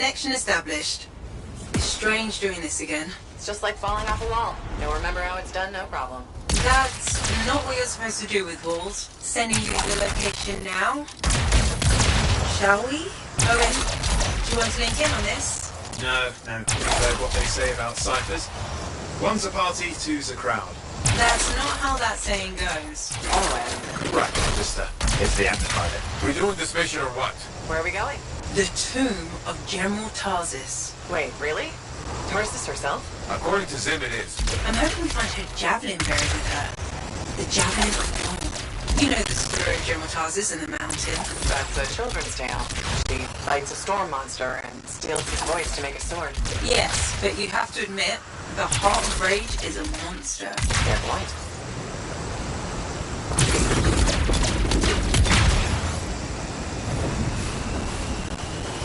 Connection established. It's strange doing this again. It's just like falling off a wall. You'll remember how it's done, no problem. That's not what you're supposed to do with walls. Sending you the location now. Shall we? Owen, do you want to link in on this? No. You've heard what they say about ciphers. One's a party, two's a crowd. That's not how that saying goes. Owen. Right, sister. It's the amplifier. We doing this mission or what? Where are we going? The tomb of General Tarsis. Wait, really? Tarsis herself? According to Zim, it is. I'm hoping we find her javelin buried with her. The javelin of gold. You know the story of General Tarsis in the mountain. That's a children's tale. She fights a storm monster and steals his voice to make a sword. Yes, but you have to admit, the Heart of Rage is a monster. Fair point.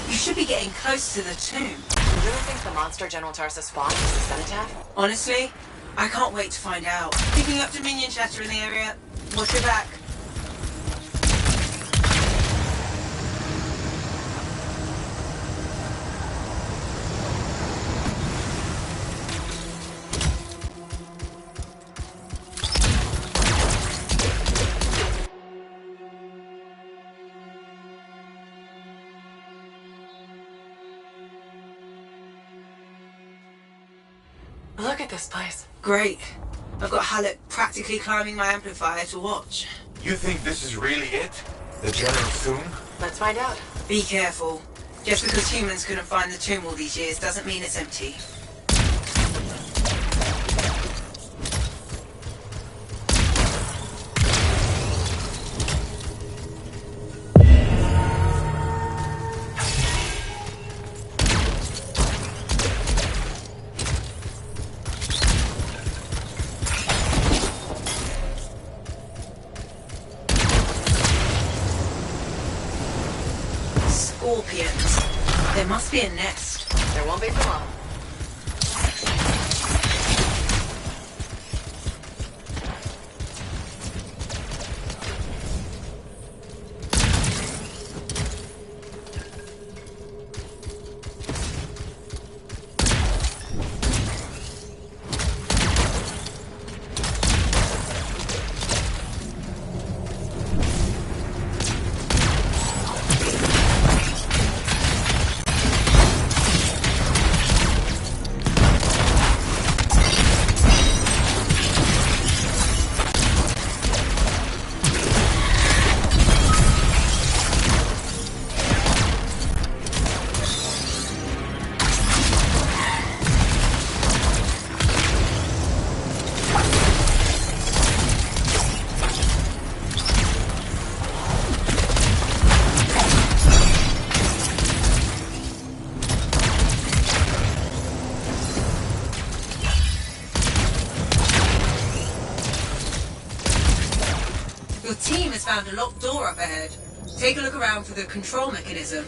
You should be getting close to the tomb. You really think the monster General Tarsis fought was a cenotaph? Honestly, I can't wait to find out. Picking up Dominion chatter in the area. Watch your back. Look at this place. Great. I've got Halleck practically climbing my amplifier to watch. You think this is really it? The General's tomb? Let's find out. Be careful. Just because humans couldn't find the tomb all these years doesn't mean it's empty. Scorpions. There must be a nest. There won't be for long. Your team has found a locked door up ahead. Take a look around for the control mechanism.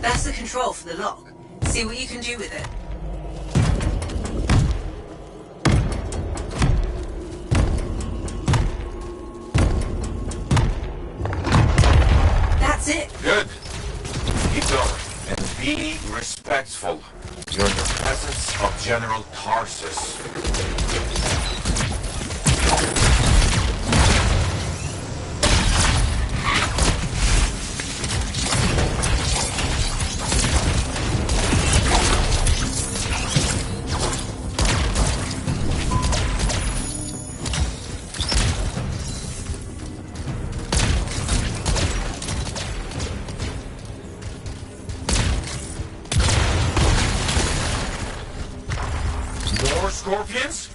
That's the control for the lock. See what you can do with it. That's it. Good. Keep going. And be respectful. You're in the presence of General Tarsis. More scorpions?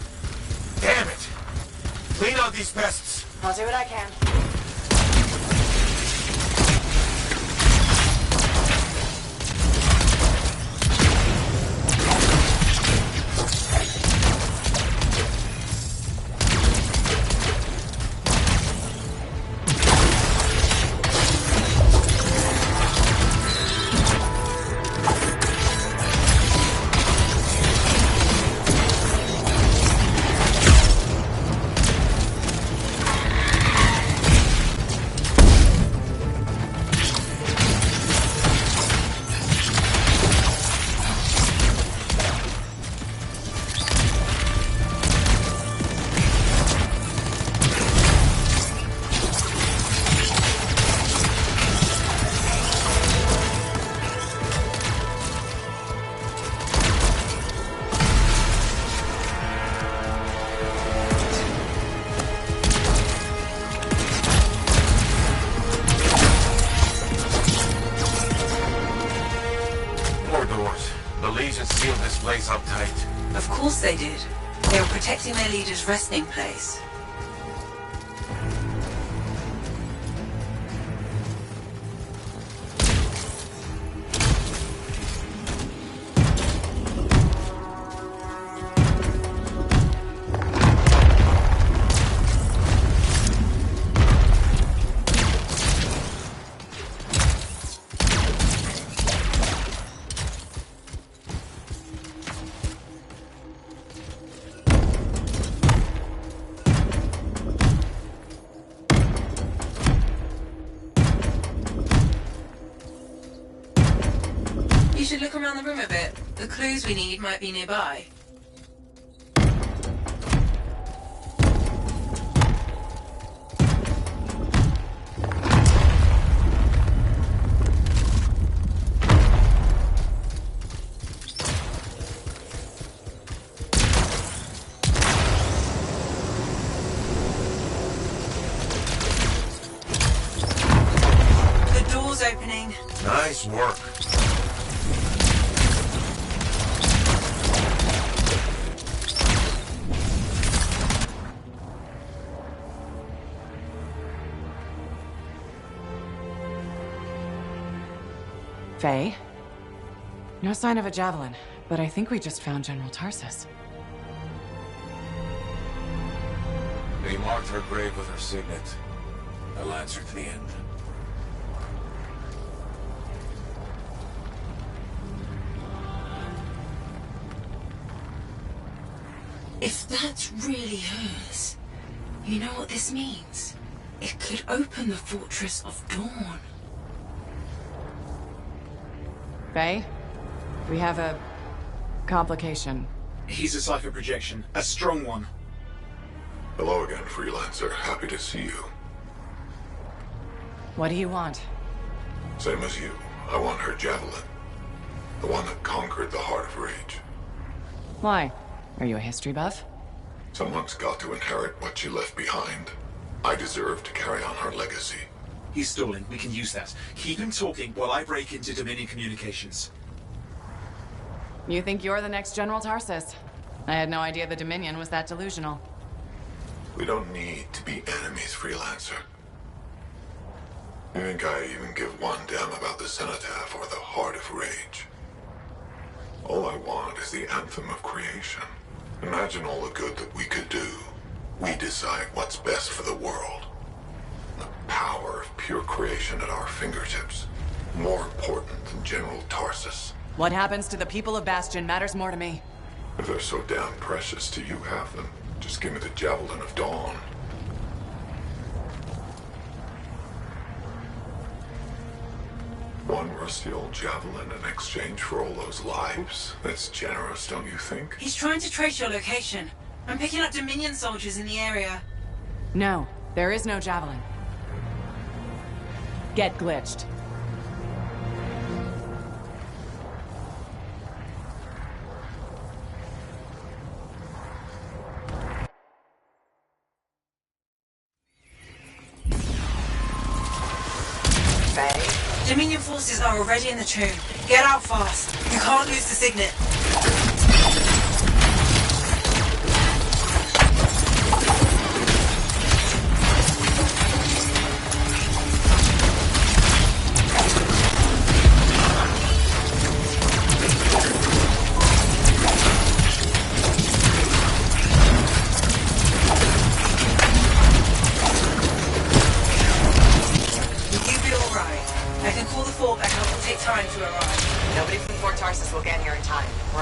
Damn it! Clean out these pests. I'll do what I can. place uptight. Of course they did. They were protecting their leader's resting place. You should look around the room a bit. The clues we need might be nearby. The door's opening. Nice work. Faye? No sign of a javelin, but I think we just found General Tarsus. They marked her grave with her signet. I'll answer to the end. If that's really hers, you know what this means? It could open the Fortress of Dawn. Faye? We have a complication. He's a cipher projection. A strong one. Hello again, Freelancer. Happy to see you. What do you want? Same as you. I want her javelin. The one that conquered the Heart of Rage. Why? Are you a history buff? Someone's got to inherit what she left behind. I deserve to carry on her legacy. He's stalling. We can use that. Keep him talking while I break into Dominion communications. You think you're the next General Tarsus? I had no idea the Dominion was that delusional. We don't need to be enemies, Freelancer. You think I even give one damn about the Cenotaph or the Heart of Rage? All I want is the Anthem of creation. Imagine all the good that we could do. We decide what's best for the world. The power of pure creation at our fingertips. More important than General Tarsus. What happens to the people of Bastion matters more to me. If they're so damn precious to you have them, just give me the Javelin of Dawn. One rusty old javelin in exchange for all those lives? That's generous, don't you think? He's trying to trace your location. I'm picking up Dominion soldiers in the area. No, there is no javelin. Get glitched. Dominion forces are already in the tomb. Get out fast. You can't lose the signet. Nobody from Fort Tarsus will get here in time. We're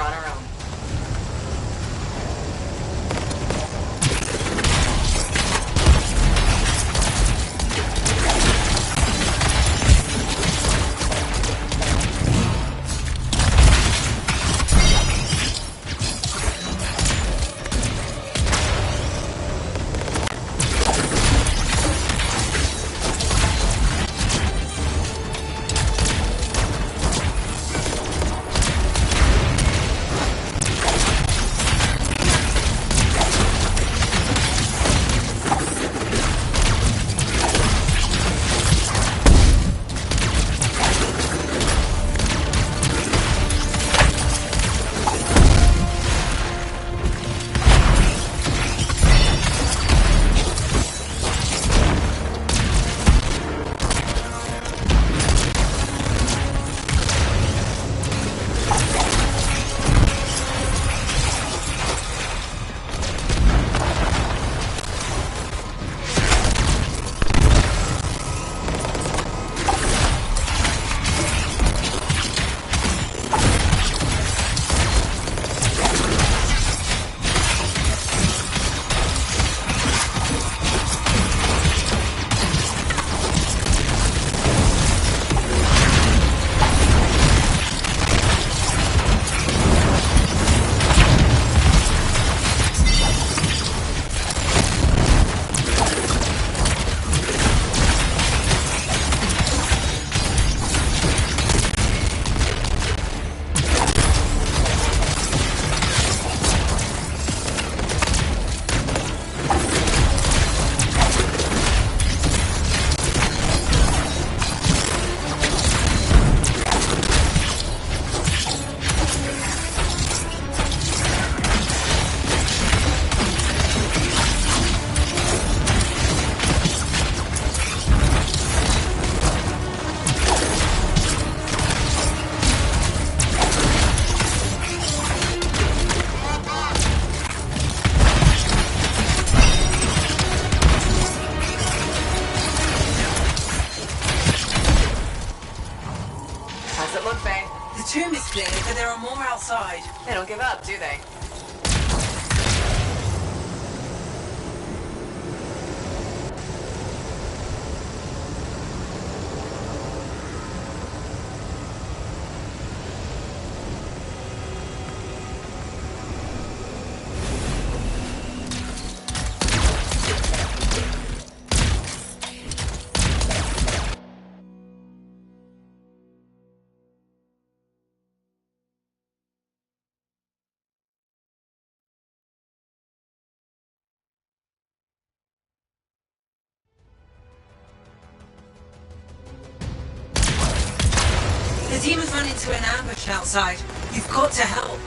up, do they? The team has run into an ambush outside. You've got to help.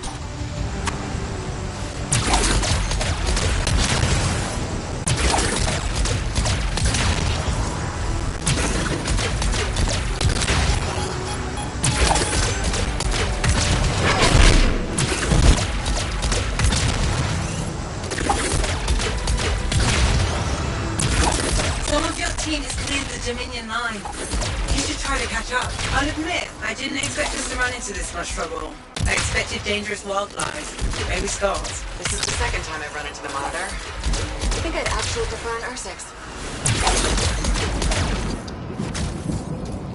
Some of your team has cleared the Dominion line. You should try to catch up. I'll admit, I didn't expect us to run into this much trouble. I expected dangerous wildlife, maybe scars. This is the second time I've run into the Monitor. I think I'd actually prefer an R6.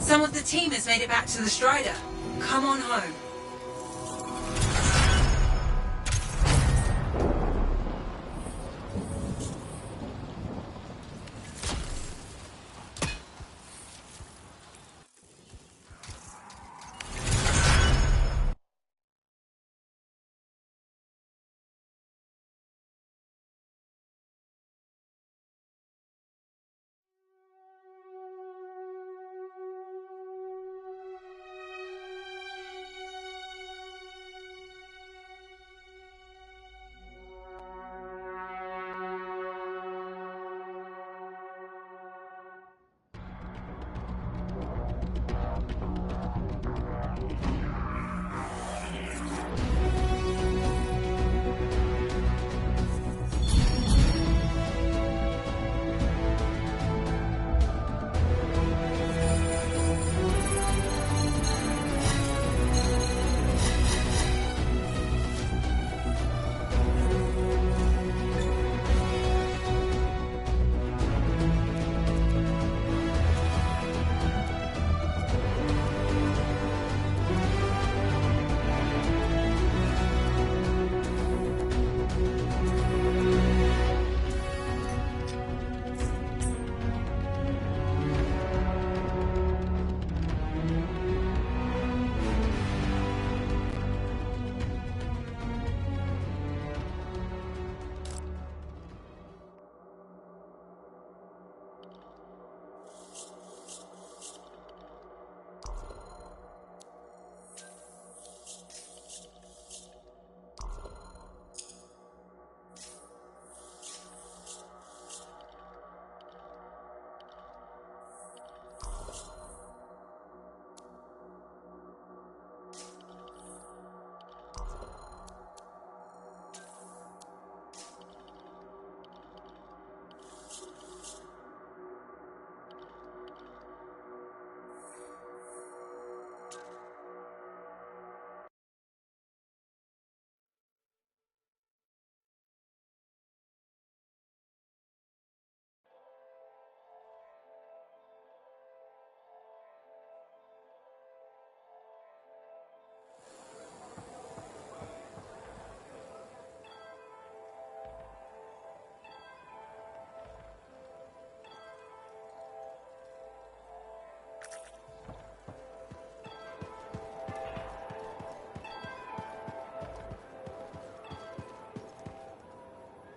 Some of the team has made it back to the Strider. Come on home.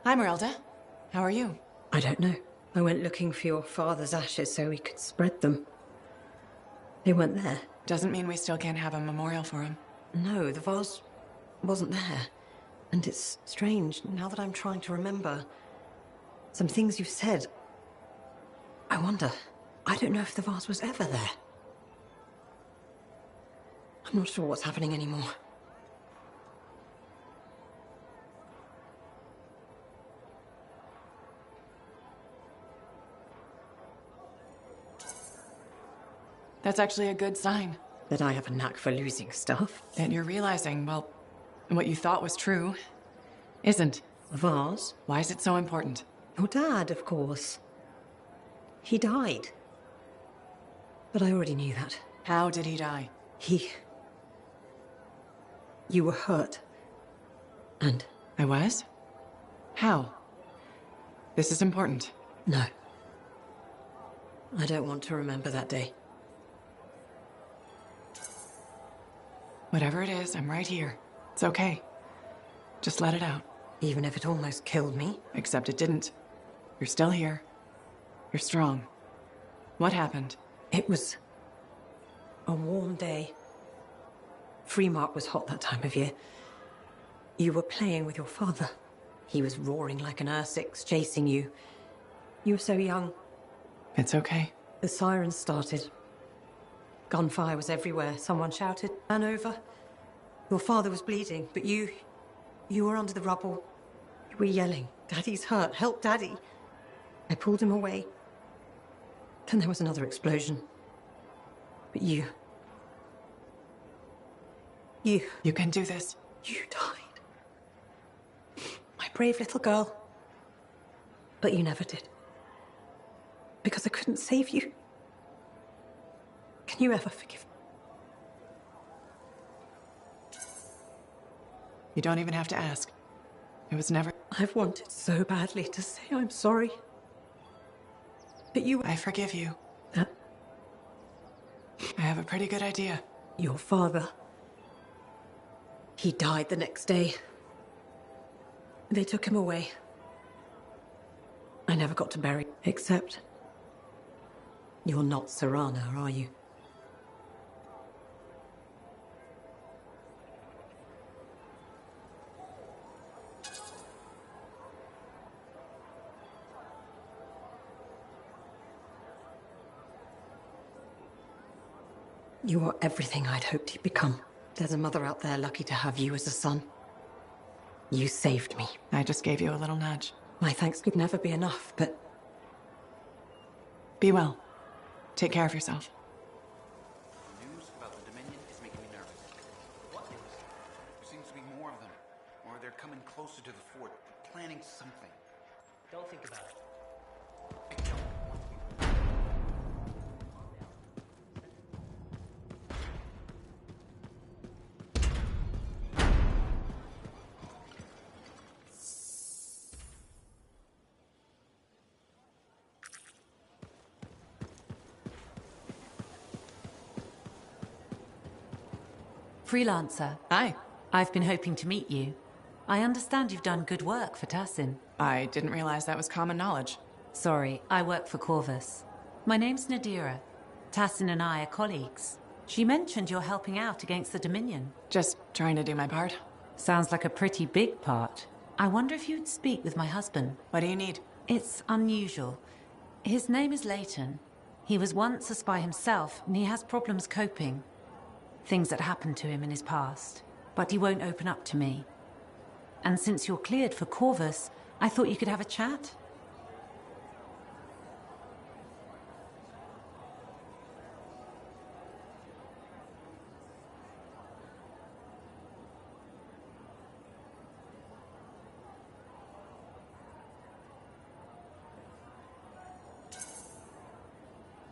Hi, Merelda. How are you? I don't know. I went looking for your father's ashes so we could spread them. They weren't there. Doesn't mean we still can't have a memorial for him. No, the vase wasn't there. And it's strange, now that I'm trying to remember some things you've said. I wonder. I don't know if the vase was ever there. I'm not sure what's happening anymore. That's actually a good sign. That I have a knack for losing stuff. That you're realizing, well, what you thought was true isn't. The vase? Why is it so important? Your dad, of course. He died. But I already knew that. How did he die? You were hurt. And? I was? How? This is important. No. I don't want to remember that day. Whatever it is, I'm right here. It's okay. Just let it out. Even if it almost killed me? Except it didn't. You're still here. You're strong. What happened? It was a warm day. Freemark was hot that time of year. You were playing with your father. He was roaring like an Ursix, chasing you. You were so young. It's okay. The sirens started. Gunfire was everywhere. Someone shouted, "Man over." Your father was bleeding, but you were under the rubble. You were yelling, "Daddy's hurt, help Daddy." I pulled him away. Then there was another explosion. But you can do this. You died. My brave little girl. But you never did. Because I couldn't save you. Can you ever forgive me? You don't even have to ask. It was never... I've wanted so badly to say I'm sorry. But I forgive you. That... I have a pretty good idea. Your father. He died the next day. They took him away. I never got to bury him, except... You're not Serana, are you? You are everything I'd hoped you'd become. There's a mother out there lucky to have you as a son. You saved me. I just gave you a little nudge. My thanks could never be enough, but... Be well. Take care of yourself. News about the Dominion is making me nervous. What news? There seems to be more of them. Or they're coming closer to the fort, planning something. Don't think about it. I don't want to be... Freelancer. Hi. I've been hoping to meet you. I understand you've done good work for Tassin. I didn't realize that was common knowledge. Sorry, I work for Corvus. My name's Nadira. Tassin and I are colleagues. She mentioned you're helping out against the Dominion. Just trying to do my part. Sounds like a pretty big part. I wonder if you'd speak with my husband. What do you need? It's unusual. His name is Leighton. He was once a spy himself, and he has problems coping. Things that happened to him in his past. But he won't open up to me. And since you're cleared for Corvus, I thought you could have a chat.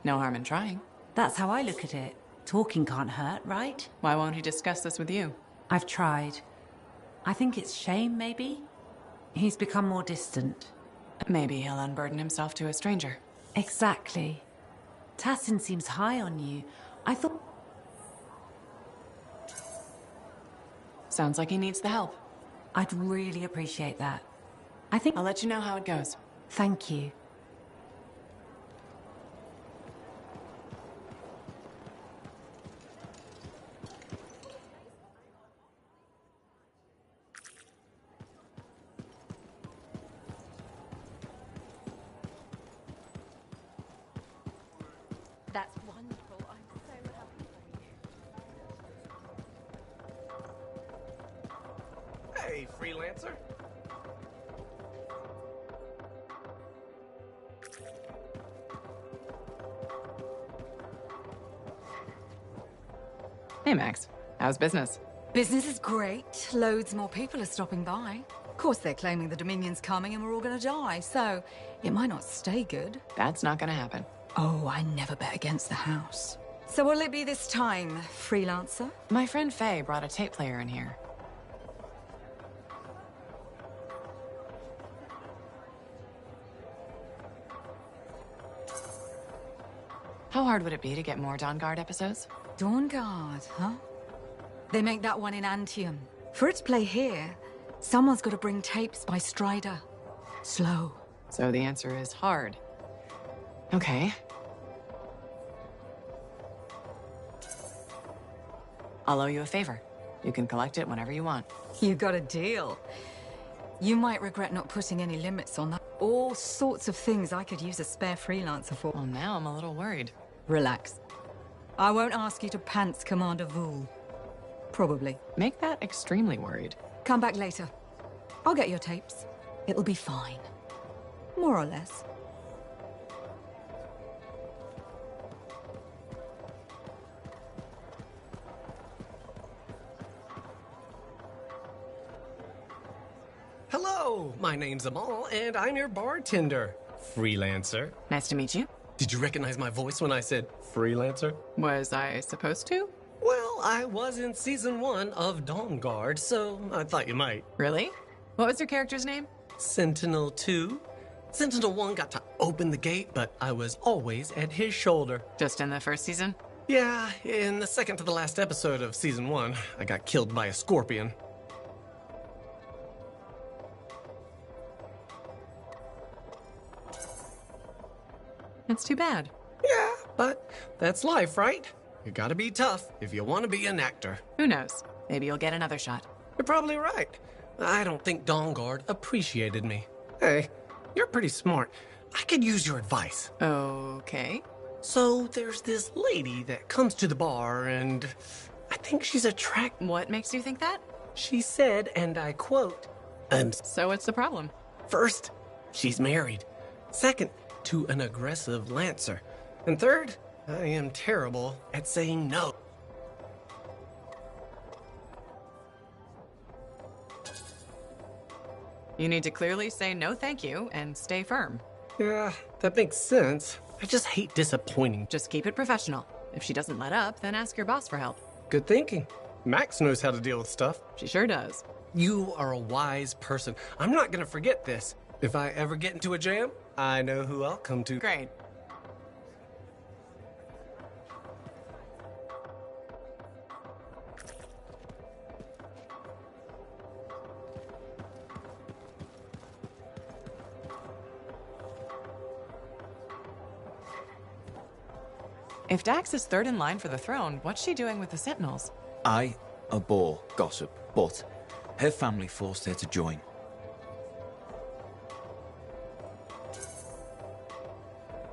No harm in trying. That's how I look at it. Talking can't hurt, right? Why won't he discuss this with you? I've tried. I think it's shame, maybe? He's become more distant. Maybe he'll unburden himself to a stranger. Exactly. Tassin seems high on you. I thought... Sounds like he needs the help. I'd really appreciate that. I think... I'll let you know how it goes. Thank you. That's wonderful. I'm so happy for you. Hey, freelancer. Hey, Max. How's business? Business is great. Loads more people are stopping by. Of course, they're claiming the Dominion's coming and we're all gonna die, so it might not stay good. That's not gonna happen. Oh, I never bet against the house. So what'll it be this time, freelancer? My friend Faye brought a tape player in here. How hard would it be to get more Dawn Guard episodes? Dawn Guard, huh? They make that one in Anthem. For it to play here, someone's got to bring tapes by Strider. Slow. So the answer is hard. Okay. I'll owe you a favor. You can collect it whenever you want. You got a deal. You might regret not putting any limits on that. All sorts of things I could use a spare freelancer for. Well, now I'm a little worried. Relax. I won't ask you to pants Commander Vool. Probably. Make that extremely worried. Come back later. I'll get your tapes. It'll be fine. More or less. Hello, my name's Amal, and I'm your bartender. Freelancer. Nice to meet you. Did you recognize my voice when I said freelancer? Was I supposed to? Well, I was in season 1 of Dawn Guard, so I thought you might. Really? What was your character's name? Sentinel 2. Sentinel 1 got to open the gate, but I was always at his shoulder. Just in the first season? Yeah, in the second to the last episode of season 1, I got killed by a scorpion. That's too bad. Yeah, but that's life, right? You gotta be tough if you want to be an actor. Who knows? Maybe you'll get another shot. You're probably right. I don't think Dawn Guard appreciated me. Hey, you're pretty smart. I could use your advice. Okay. So there's this lady that comes to the bar and I think she's attracted. What makes you think that? She said, and I quote, So what's the problem? First, she's married. Second, to an aggressive Lancer. And third, I am terrible at saying no. You need to clearly say no thank you and stay firm. Yeah, that makes sense. I just hate disappointing. Just keep it professional. If she doesn't let up, then ask your boss for help. Good thinking. Max knows how to deal with stuff. She sure does. You are a wise person. I'm not gonna forget this. If I ever get into a jam, I know who I'll come to. Great. If Dax is third in line for the throne, what's she doing with the Sentinels? I abhor gossip, but her family forced her to join.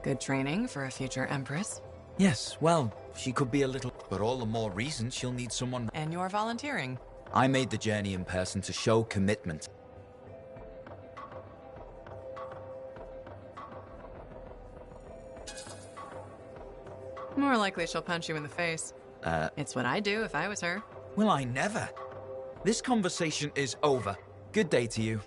Good training for a future Empress. Yes, well, she could be a little... But all the more reason she'll need someone... And you're volunteering. I made the journey in person to show commitment. More likely she'll punch you in the face. It's what I'd do if I was her. Well, I never. This conversation is over. Good day to you.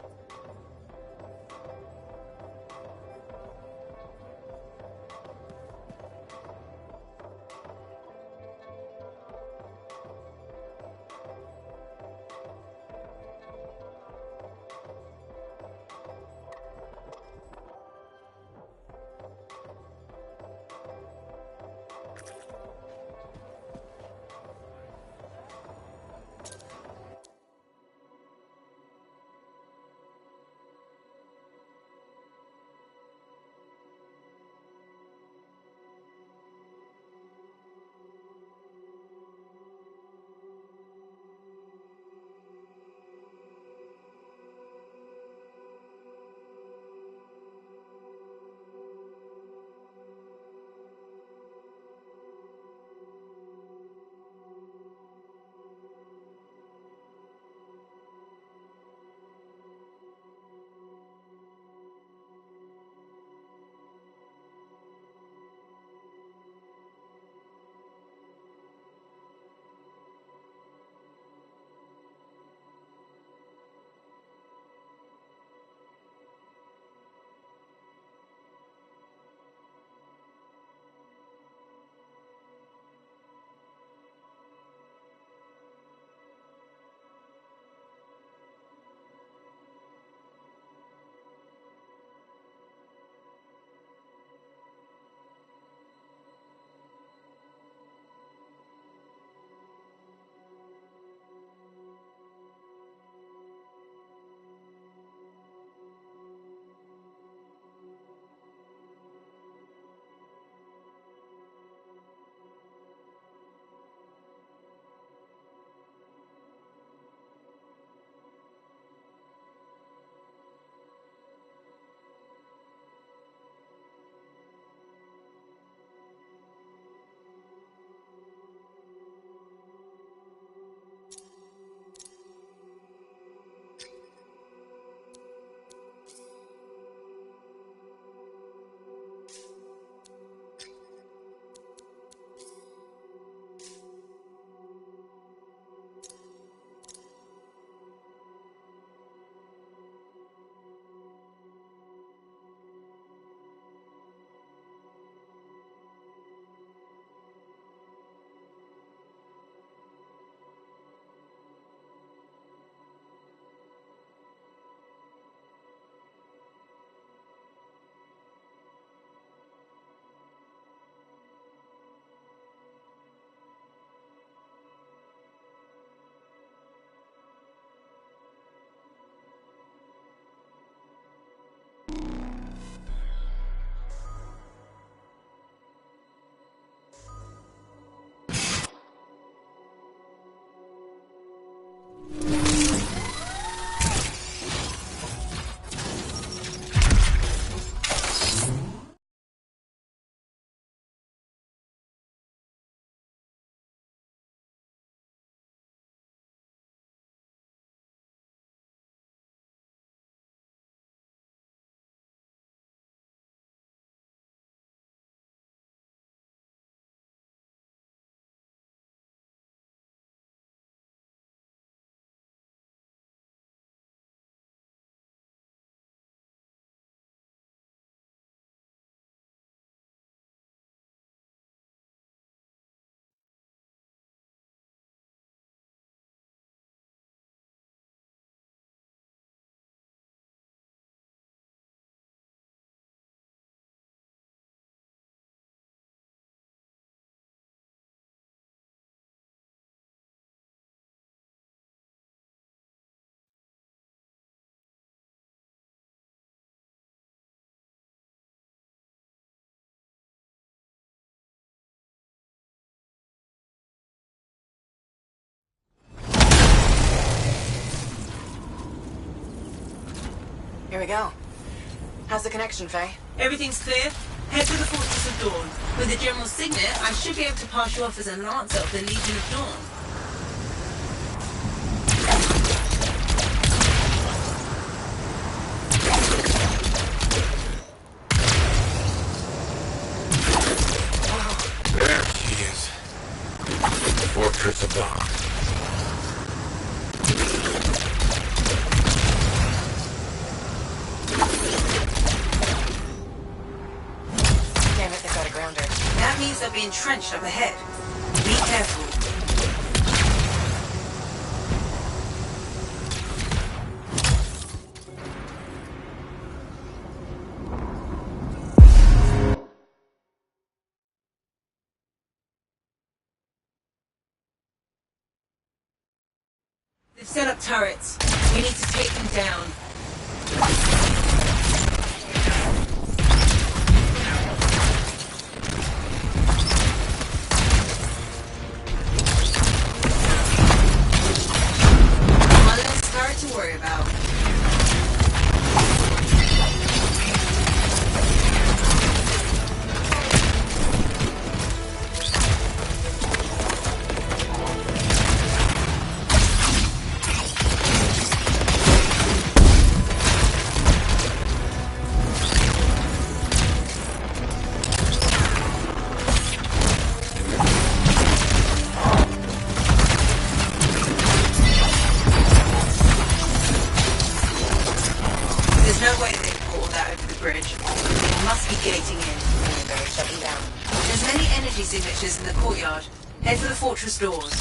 Here we go. How's the connection, Faye? Everything's clear. Head to the Fortress of Dawn. With the General Signet, I should be able to pass you off as a Lancer of the Legion of Dawn. There she is. The Fortress of Dawn. Damn it, they've got a grounder. That means they'll be entrenched up ahead. Be careful. They've set up turrets. We need to take them down. One less turret to worry about. There's no way they can put all that over the bridge. They must be gating in. We better shut them down. There's many energy signatures in the courtyard. Head for the fortress doors.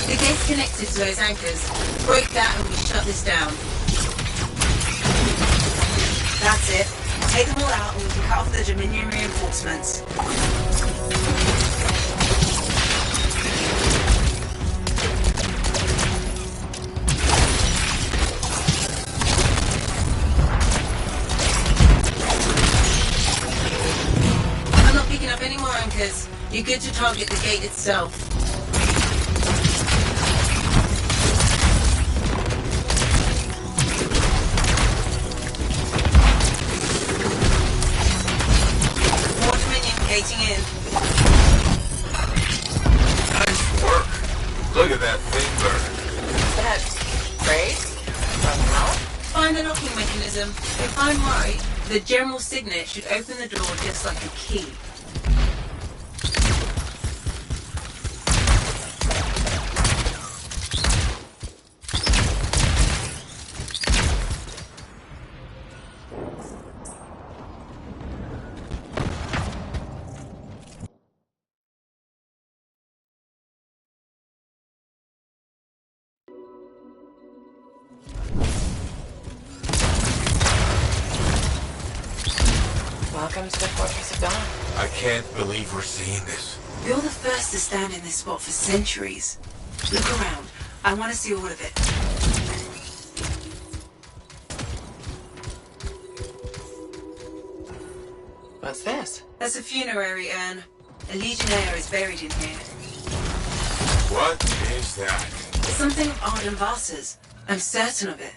The gate's connected to those anchors. Break that and we shut this down. That's it. Take them all out and we can cut off the Dominion reinforcements. I'm not picking up any more anchors. You're good to target the gate itself. More Dominion gating in. Nice work. Look at that thing burn. That great? From now? Find the locking mechanism. If I'm right, the General Signet should open the door just like a key. Welcome to the Fortress of Dawn. I can't believe we're seeing this. You're the first to stand in this spot for centuries. Look around. I want to see all of it. What's this? That's a funerary urn. A Legionnaire is buried in here. What is that? Something of Arden Vasa's. I'm certain of it.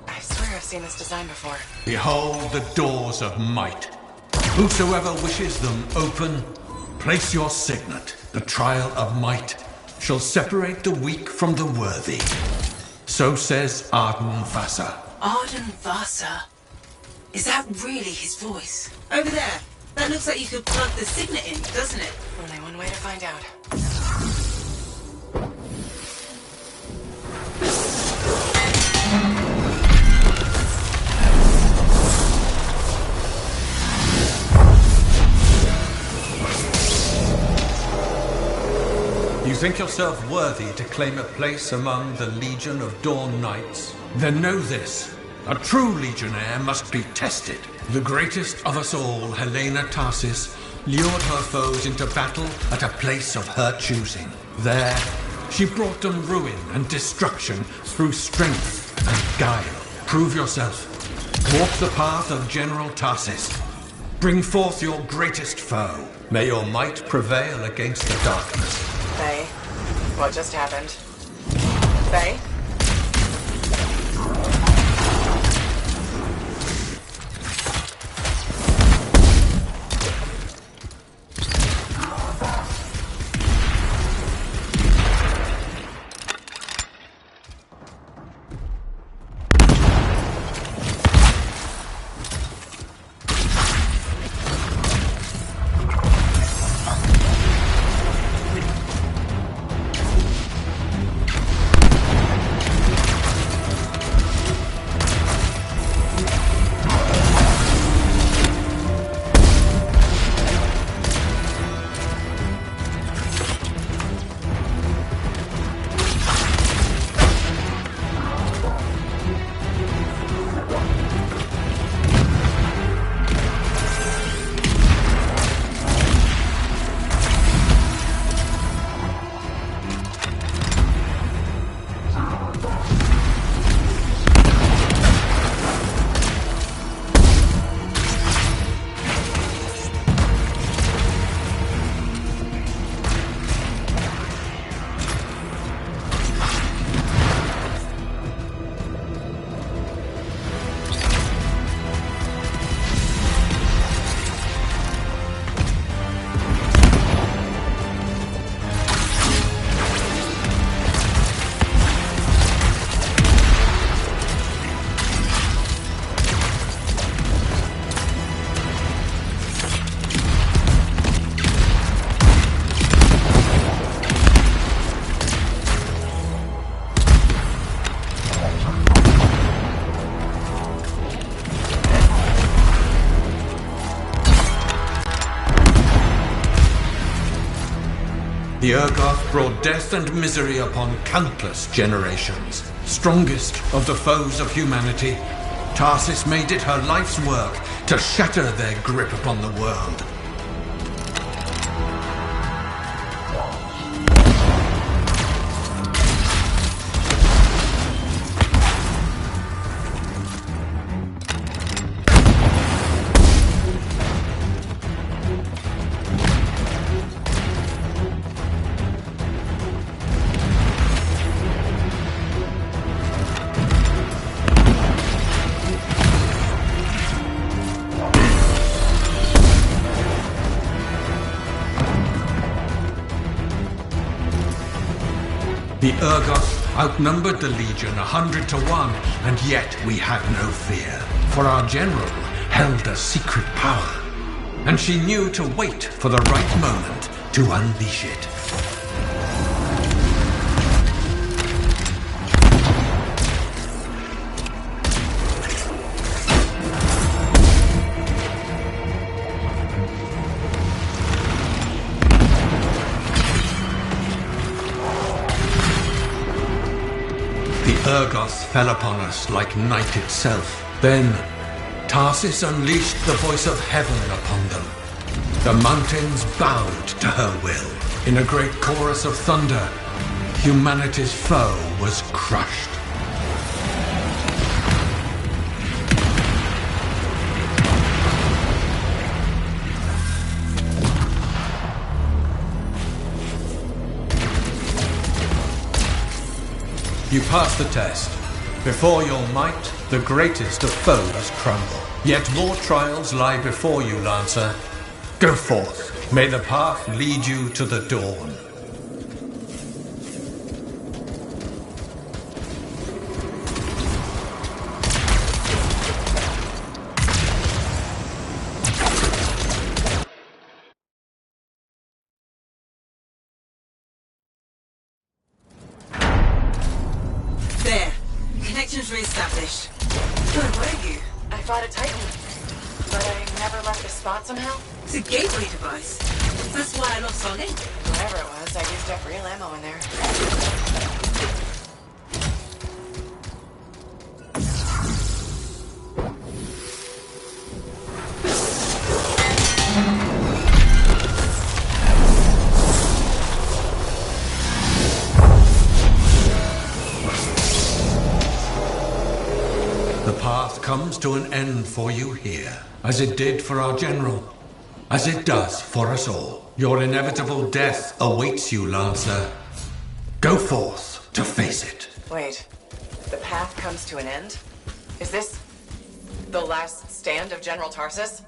I swear I've seen this design before. Behold the doors of might. Whosoever wishes them open, place your signet. The trial of might shall separate the weak from the worthy. So says Arden Vasa. Arden Vasa. Is that really his voice? Over there. That looks like you could plug the signet in, doesn't it? Only one way to find out. You think yourself worthy to claim a place among the Legion of Dawn Knights? Then know this. A true Legionnaire must be tested. The greatest of us all, Helena Tarsis, lured her foes into battle at a place of her choosing. There, she brought them ruin and destruction through strength and guile. Prove yourself. Walk the path of General Tarsis. Bring forth your greatest foe. May your might prevail against the darkness. Faye, what just happened? Faye? The Urgoth brought death and misery upon countless generations. Strongest of the foes of humanity, Tarsis made it her life's work to shatter their grip upon the world. The Urgoth outnumbered the Legion 100 to 1, and yet we had no fear, for our general held a secret power, and she knew to wait for the right moment to unleash it. Urgoth fell upon us like night itself. Then, Tarsis unleashed the voice of heaven upon them. The mountains bowed to her will. In a great chorus of thunder, humanity's foe was crushed. You passed the test. Before your might, the greatest of foes crumble. Yet more trials lie before you, Lancer. Go forth. May the path lead you to the dawn. Re-established. Good, where are you? I fought a Titan, but I never left the spot somehow. It's a gateway device. That's why I lost our link. Whatever it was, I used up real ammo in there. The path comes to an end for you here, as it did for our general, as it does for us all. Your inevitable death awaits you, Lancer. Go forth to face it. Wait, the path comes to an end? Is this the last stand of General Tarsus?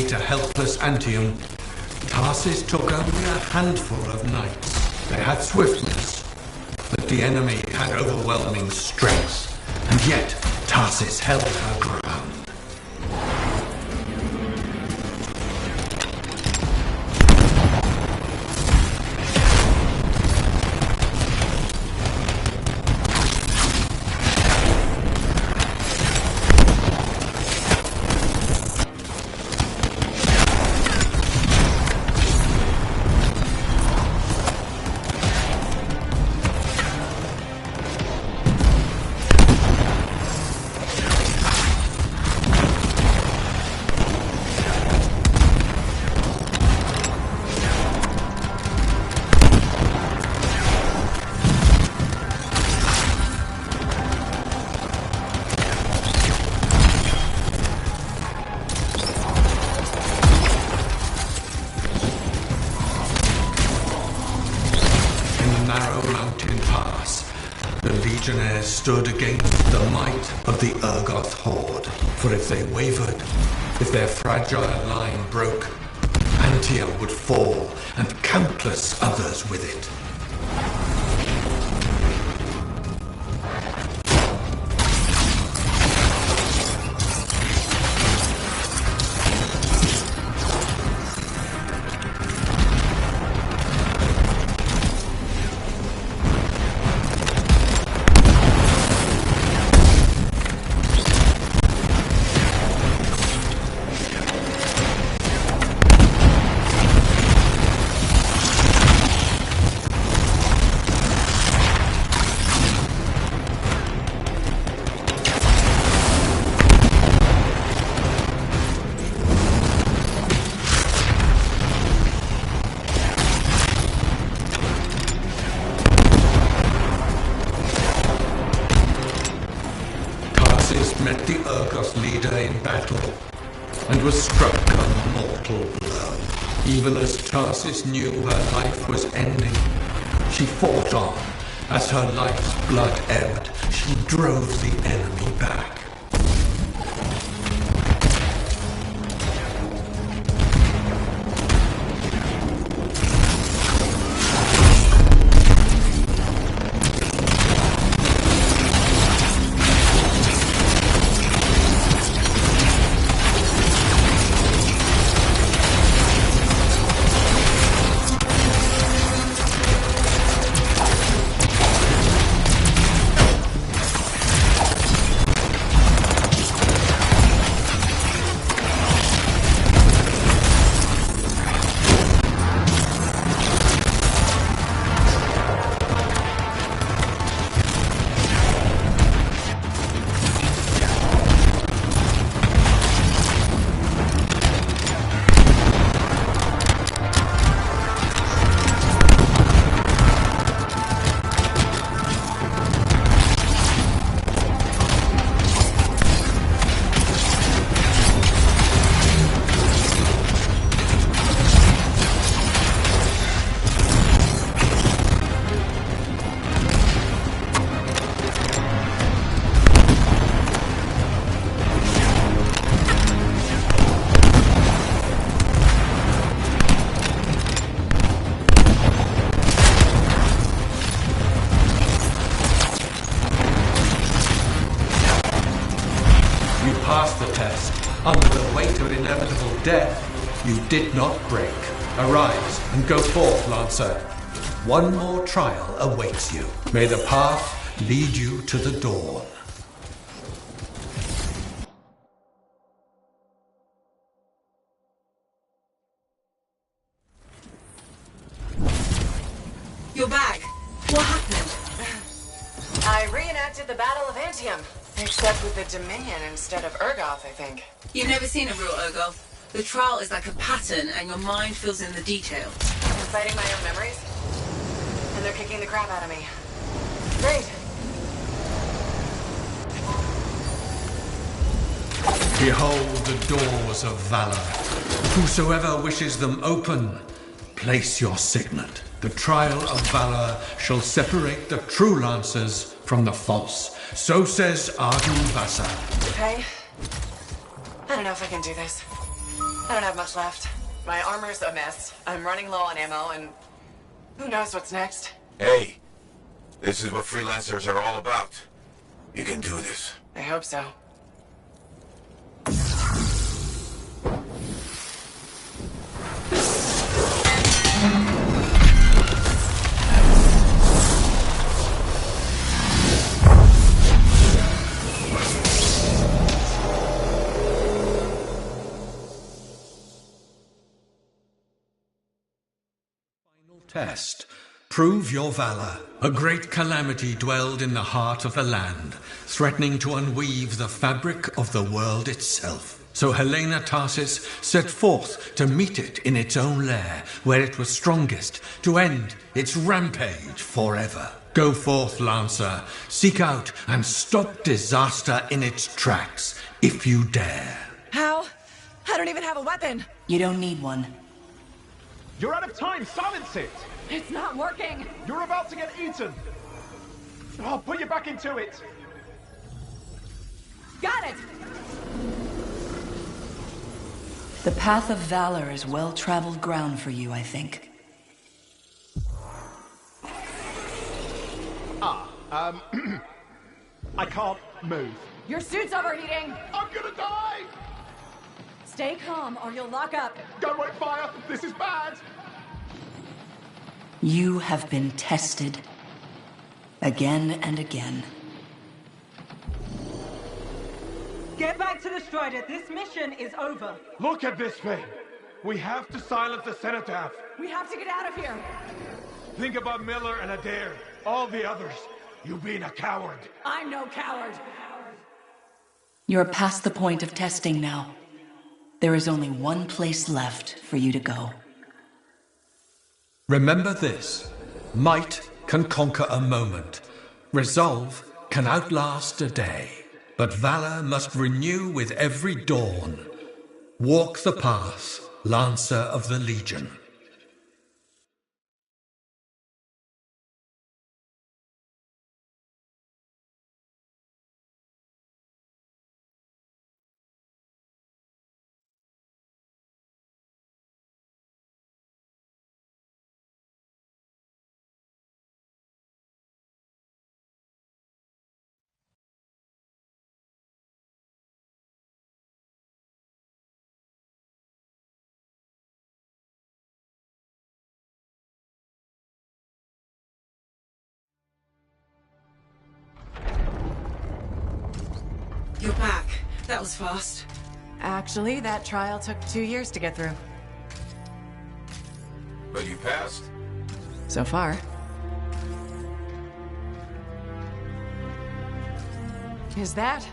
To helpless Anthem, Tarsus took only a handful of knights. They had swiftness, but the enemy had overwhelming strength, and yet Tarsus held her ground. Legionnaires stood against the might of the Urgoth horde. For if they wavered, if their fragile line broke, Anthem would fall, and countless others with it. Met the Urgoth leader in battle, and was struck a mortal blow. Even as Tarsus knew her life was ending, she fought on. As her life's blood ebbed, she drove the enemy back. passed the test. Under the weight of inevitable death, you did not break. Arise and go forth, Lancer. One more trial awaits you. May the path lead you to the dawn. You're back. What happened? I reenacted the Battle of Anthem, except with the Dominion instead of Urgoth, I think. You've never seen a real Urgoth. The trial is like a pattern, and your mind fills in the details. I'm fighting my own memories, and they're kicking the crap out of me. Great. Behold the doors of valor. Whosoever wishes them open, place your signet. The trial of valor shall separate the true lancers from the false. So says Arden Vasa. Okay. I don't know if I can do this. I don't have much left. My armor's a mess. I'm running low on ammo, and who knows what's next. Hey, this is what freelancers are all about. You can do this. I hope so. Test. Prove your valor. A great calamity dwelled in the heart of the land, threatening to unweave the fabric of the world itself. So Helena Tarsis set forth to meet it in its own lair, where it was strongest, to end its rampage forever. Go forth, Lancer. Seek out and stop disaster in its tracks, if you dare. How? I don't even have a weapon. You don't need one. You're out of time! Silence it! It's not working! You're about to get eaten! I'll put you back into it! Got it! The path of valor is well-traveled ground for you, I think. I can't move. Your suit's overheating! I'm gonna die! Stay calm or you'll lock up. Don't wait fire! This is bad! You have been tested. Again and again. Get back to the Strider. This mission is over. Look at this thing! We have to silence the cenotaph. We have to get out of here. Think about Miller and Adair. All the others. You being a coward. I'm no coward. You're past the point of testing now. There is only one place left for you to go. Remember this. Might can conquer a moment. Resolve can outlast a day. But valor must renew with every dawn. Walk the path, Lancer of the Legion. You're back. That was fast. Actually, that trial took 2 years to get through. But you passed. So far. Is that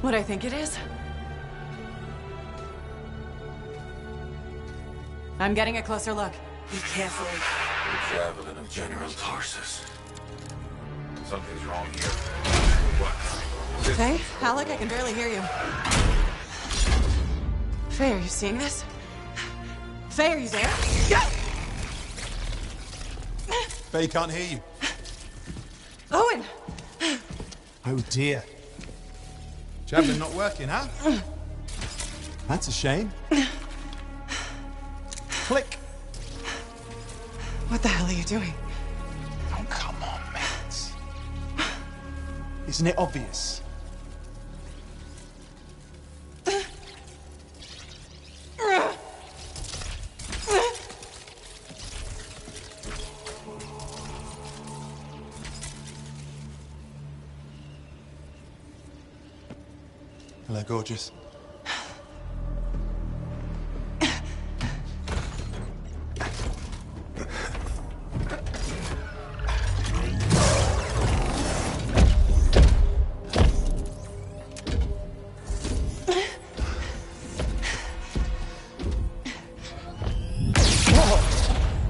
what I think it is? I'm getting a closer look. Be careful. The javelin of General Tarsus. Something's wrong here. What? Faye? Alec, I can barely hear you. Faye, are you seeing this? Faye, are you there? Faye can't hear you. Owen! Oh dear. Javelin not working, huh? That's a shame. Click. What the hell are you doing? Oh, come on, Matt. Isn't it obvious? Hello, gorgeous.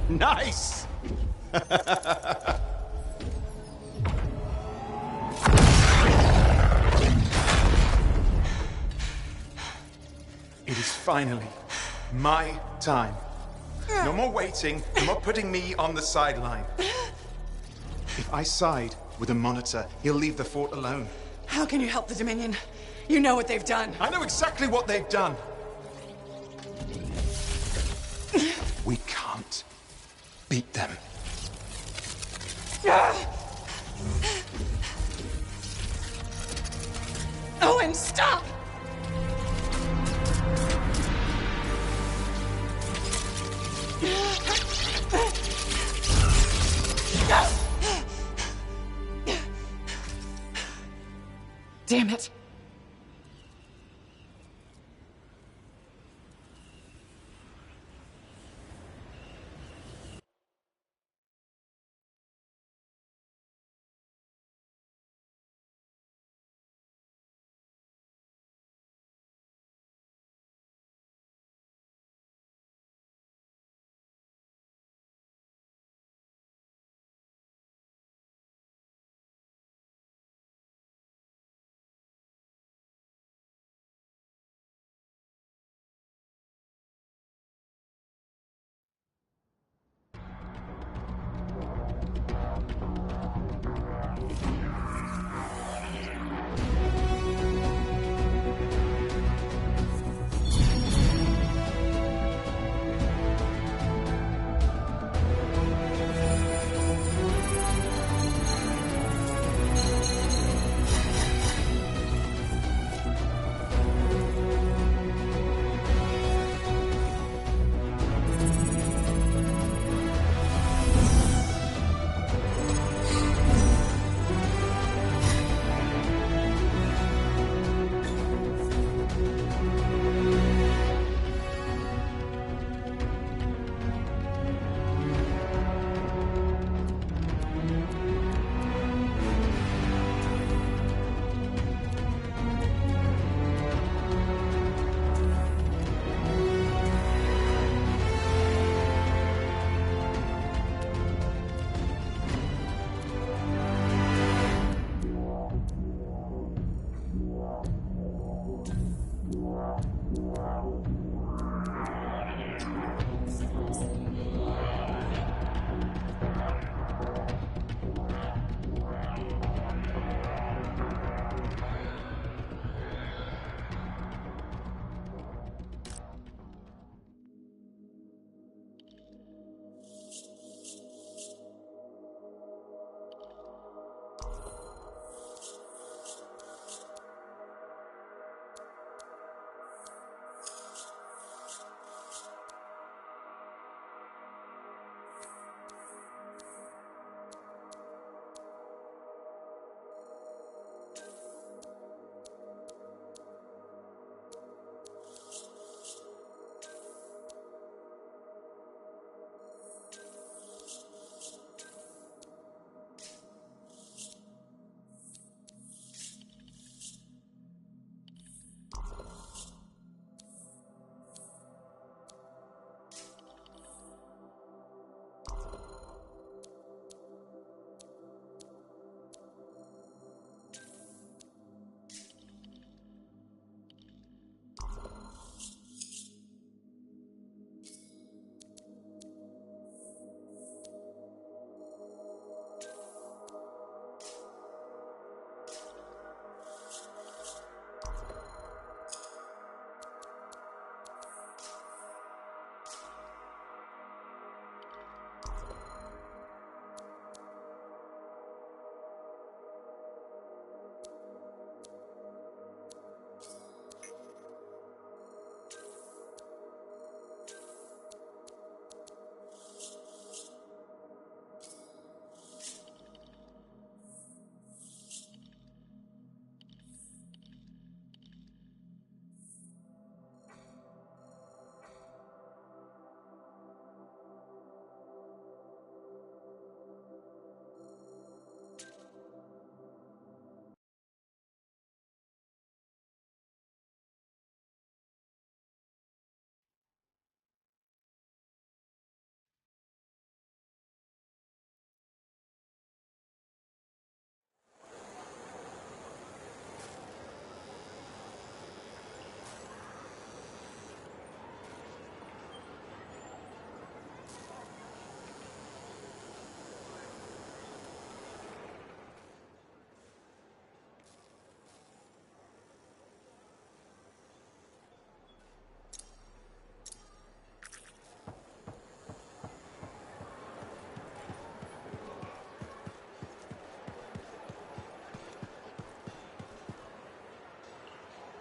Nice! It is finally my time. No more waiting, no more putting me on the sideline. If I side with a monitor, he'll leave the fort alone. How can you help the Dominion? You know what they've done. I know exactly what they've done. We can't beat them. Owen, stop! Damn it.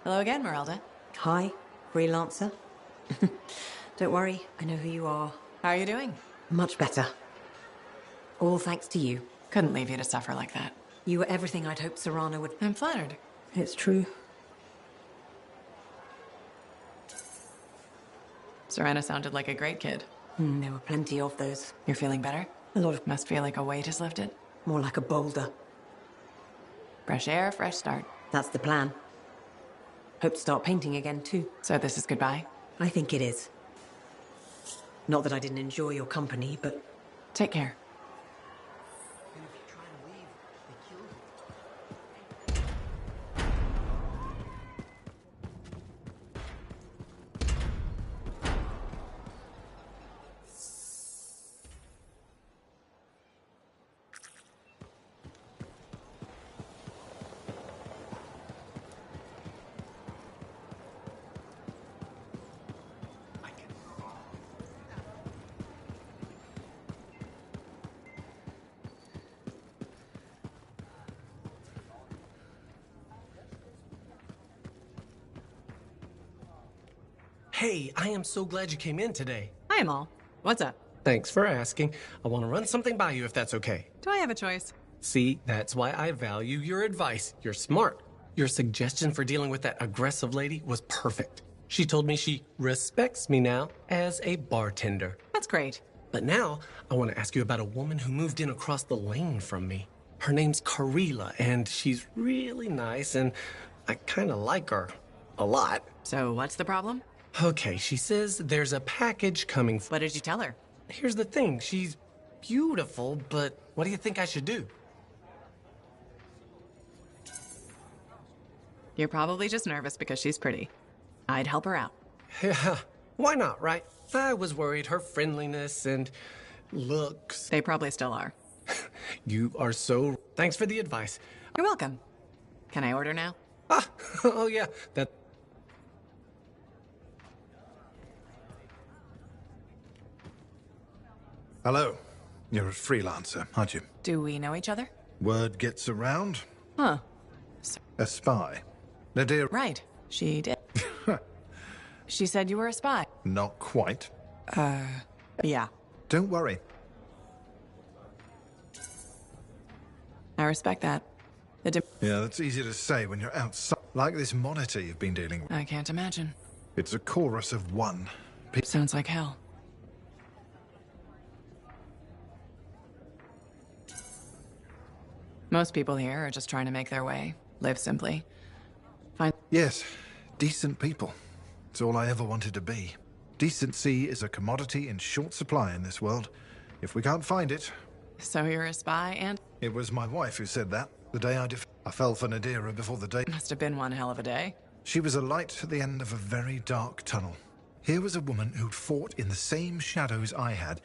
Hello again, Merelda. Hi, freelancer. Don't worry, I know who you are. How are you doing? Much better. All thanks to you. Couldn't leave you to suffer like that. You were everything I'd hoped Serrano would... I'm flattered. It's true. Serena sounded like a great kid. There were plenty of those. You're feeling better? A lot of... Must feel like a weight is lifted? More like a boulder. Fresh air, fresh start. That's the plan. Hope to start painting again, too. So this is goodbye? I think it is. Not that I didn't enjoy your company, but... Take care. Hey, I am so glad you came in today. Hi, Amal. What's up? Thanks for asking. I want to run something by you if that's okay. Do I have a choice? See, that's why I value your advice. You're smart. Your suggestion for dealing with that aggressive lady was perfect. She told me she respects me now as a bartender. That's great. But now, I want to ask you about a woman who moved in across the lane from me. Her name's Karila, and she's really nice, and I kind of like her. A lot. So what's the problem? Okay, she says there's a package coming. What did you tell her? Here's the thing. She's beautiful, but what do you think I should do? You're probably just nervous because she's pretty. I'd help her out. Yeah, why not, right? I was worried her friendliness and looks. They probably still are. You are so... Thanks for the advice. You're welcome. Can I order now? Ah, oh yeah, that... Hello. You're a freelancer, aren't you? Do we know each other? Word gets around. Huh. A spy. Nadir... Right. She did. She said you were a spy. Not quite. Yeah. Don't worry. I respect that. Yeah, that's easy to say when you're outside. Like this monitor you've been dealing with. I can't imagine. It's a chorus of one. Sounds like hell. Most people here are just trying to make their way, live simply. Yes, decent people. It's all I ever wanted to be. Decency is a commodity in short supply in this world. If we can't find it... So you're a spy and... It was my wife who said that, the day I fell for Nadira before the day... Must have been one hell of a day. She was a light at the end of a very dark tunnel. Here was a woman who'd fought in the same shadows I had.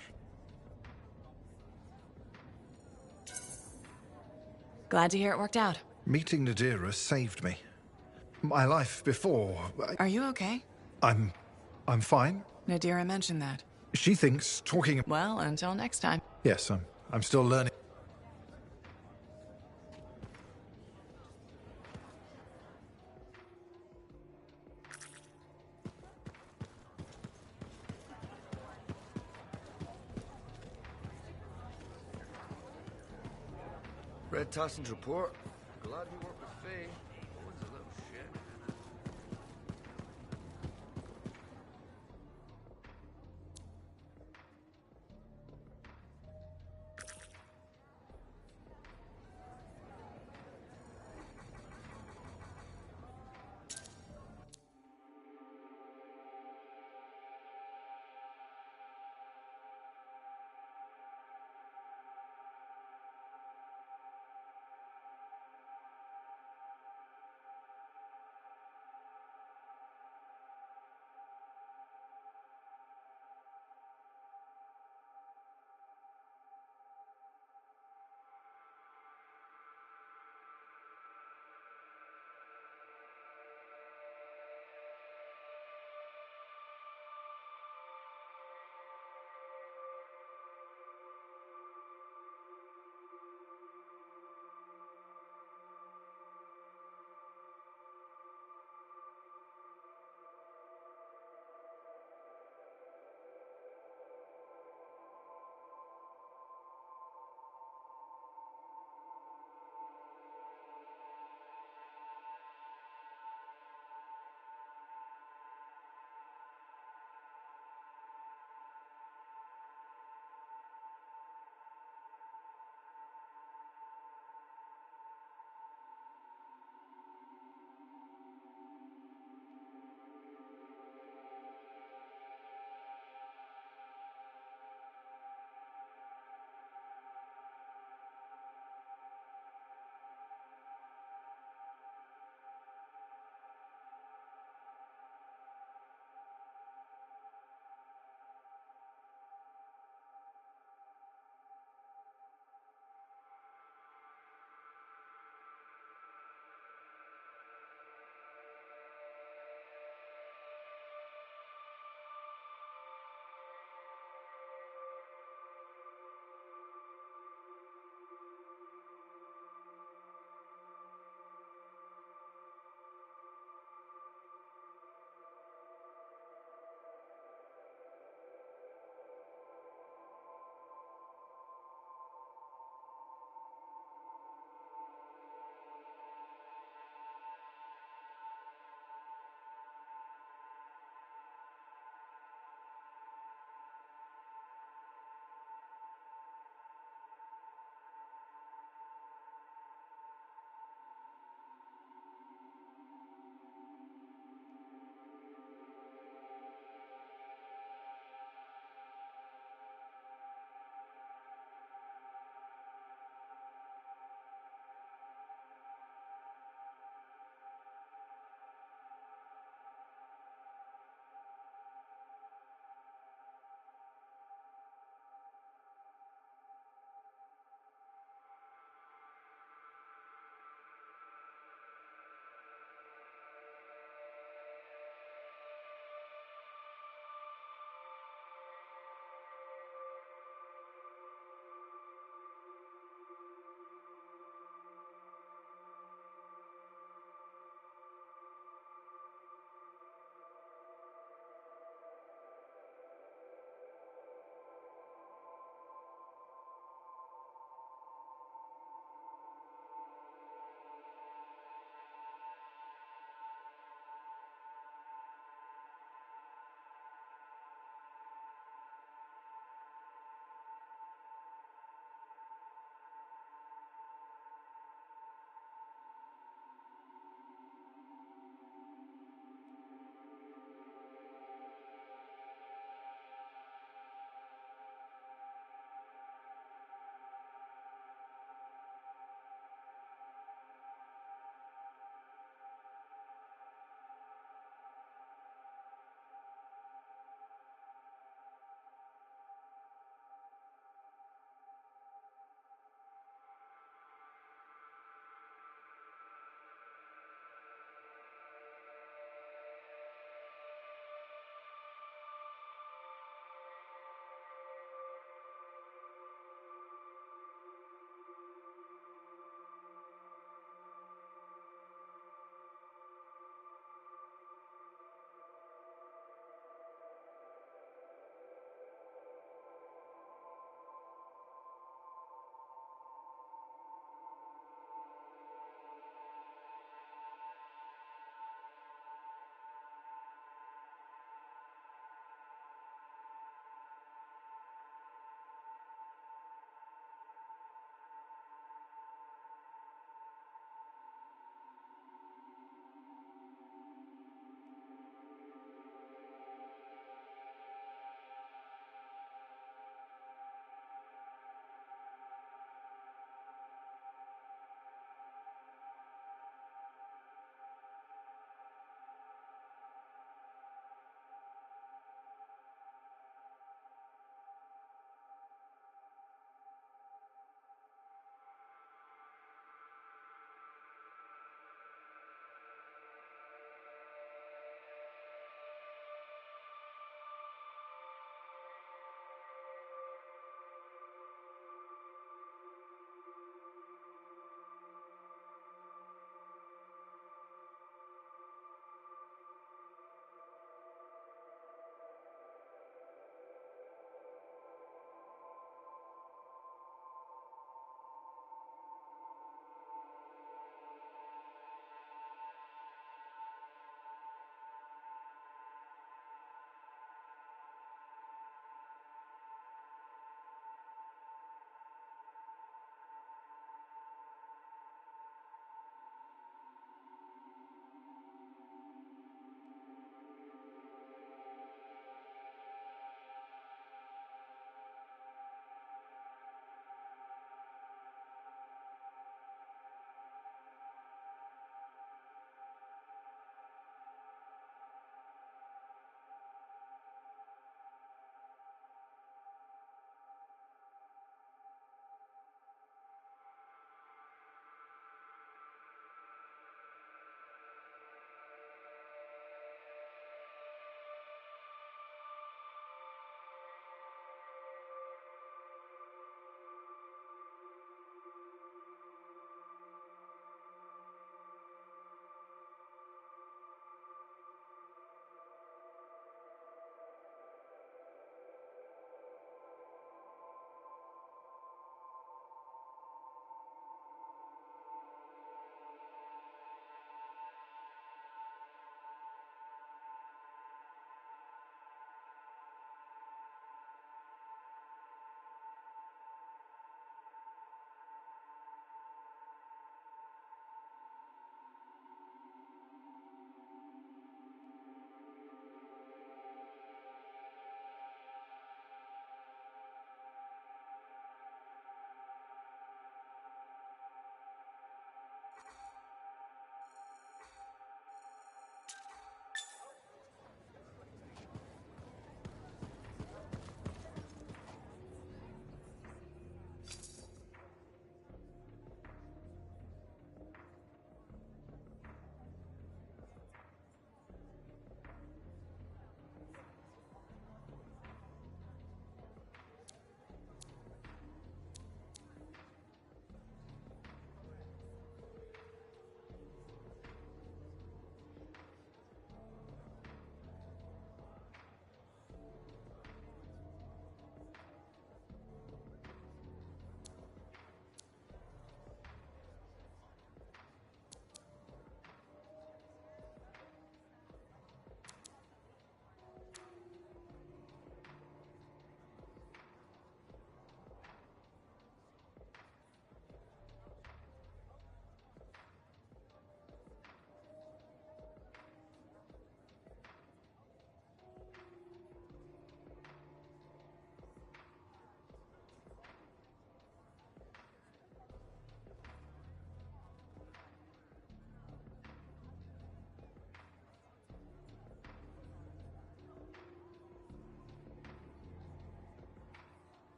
Glad to hear it worked out. Meeting Nadira saved me. My life before... Are you okay? I'm fine. Nadira mentioned that. She thinks talking... Well, until next time. Yes, I'm still learning. Red Tyson's report. Glad you worked with Faye. Always a little shit.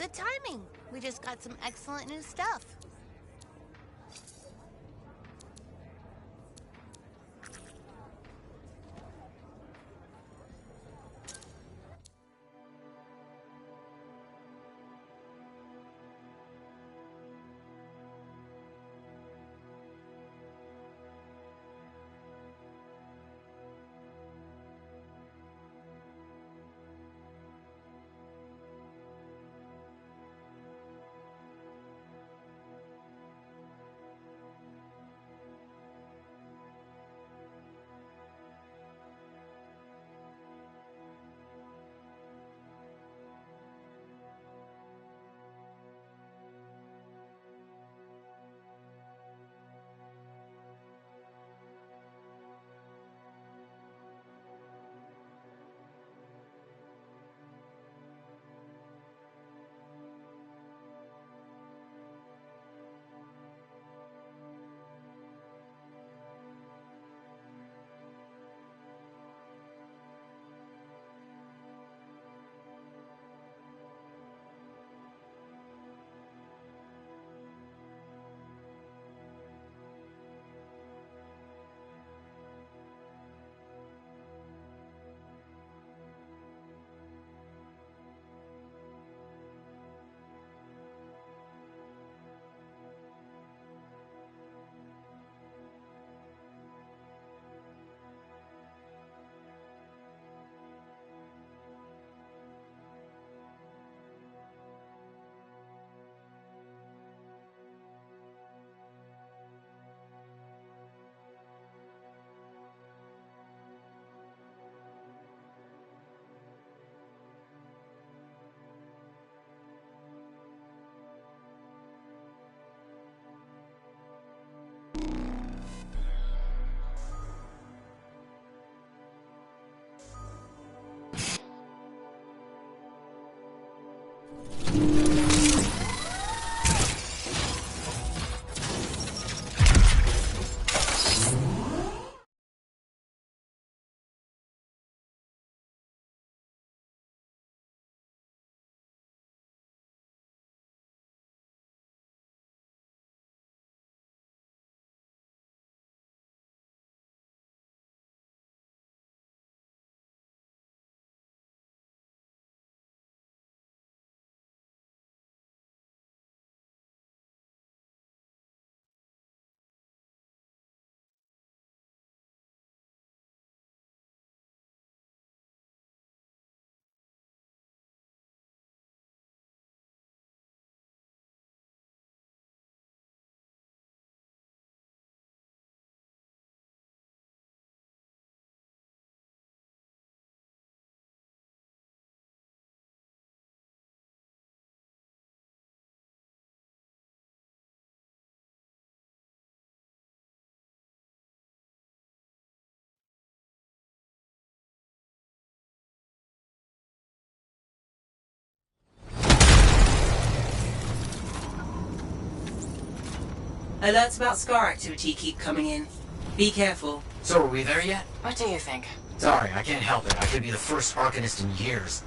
Good timing. We just got some excellent new stuff. Alerts about Scar activity keep coming in. Be careful. So are we there yet? What do you think? Sorry, I can't help it. I could be the first Arcanist in years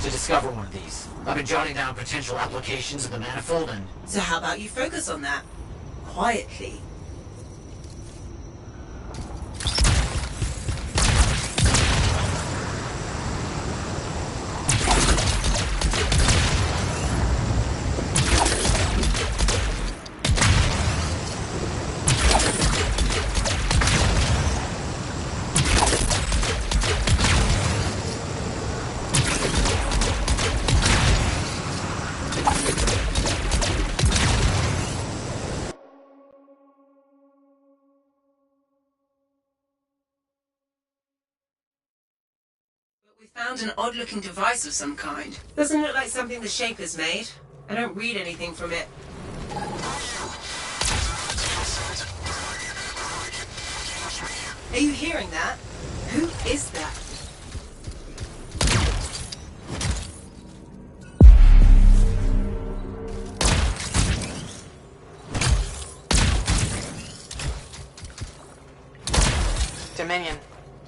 to discover one of these. I've been jotting down potential applications of the manifold and... So how about you focus on that? Quietly. Found an odd-looking device of some kind. Doesn't look like something the Shaper's made. I don't read anything from it. Are you hearing that? Who is that? Dominion.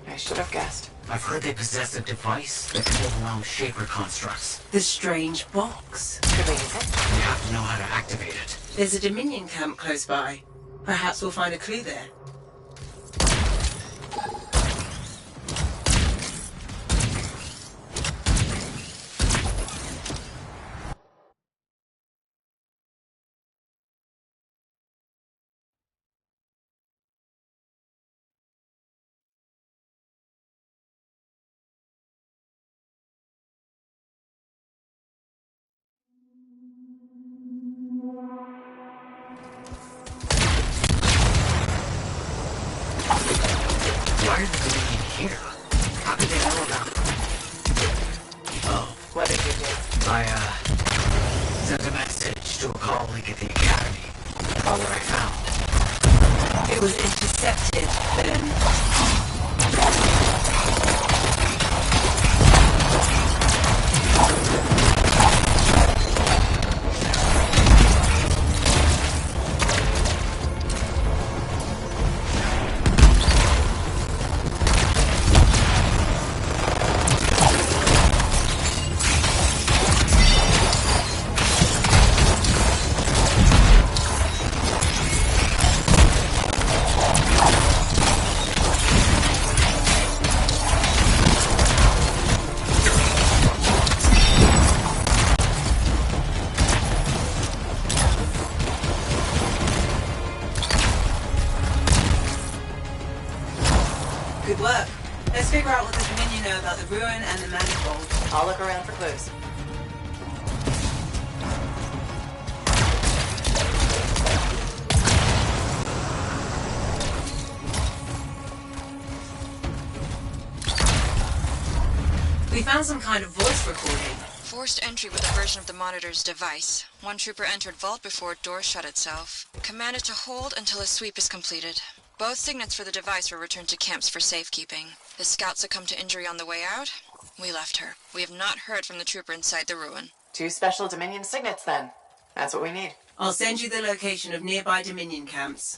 I should have guessed. I've heard they possess a device that can overwhelm Shaper constructs. The strange box. Could we use it? You have to know how to activate it. There's a Dominion camp close by. Perhaps we'll find a clue there. Why are the Dominion here? How did they know about it? Oh, What did you do? I, sent a message to a colleague at the Academy. All that I found. It was intercepted then. Good work. Let's figure out what the Dominion know about the ruin and the manifold. I'll look around for clues. We found some kind of voice recording. Forced entry with a version of the monitor's device. One trooper entered vault before door shut itself. Commanded to hold until his sweep is completed. Both signets for the device were returned to camps for safekeeping. The scout succumbed to injury on the way out. We left her. We have not heard from the trooper inside the ruin. 2 special Dominion signets, then. That's what we need. I'll send you the location of nearby Dominion camps.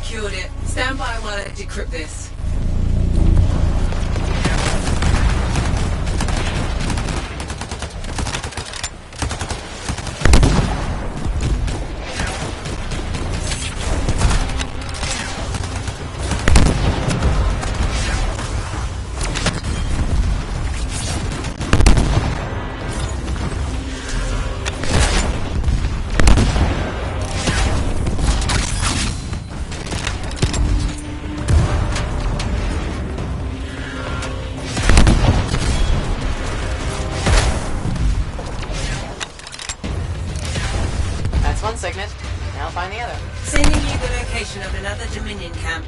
secured it. Stand by while I decrypt this. location of another Dominion camp.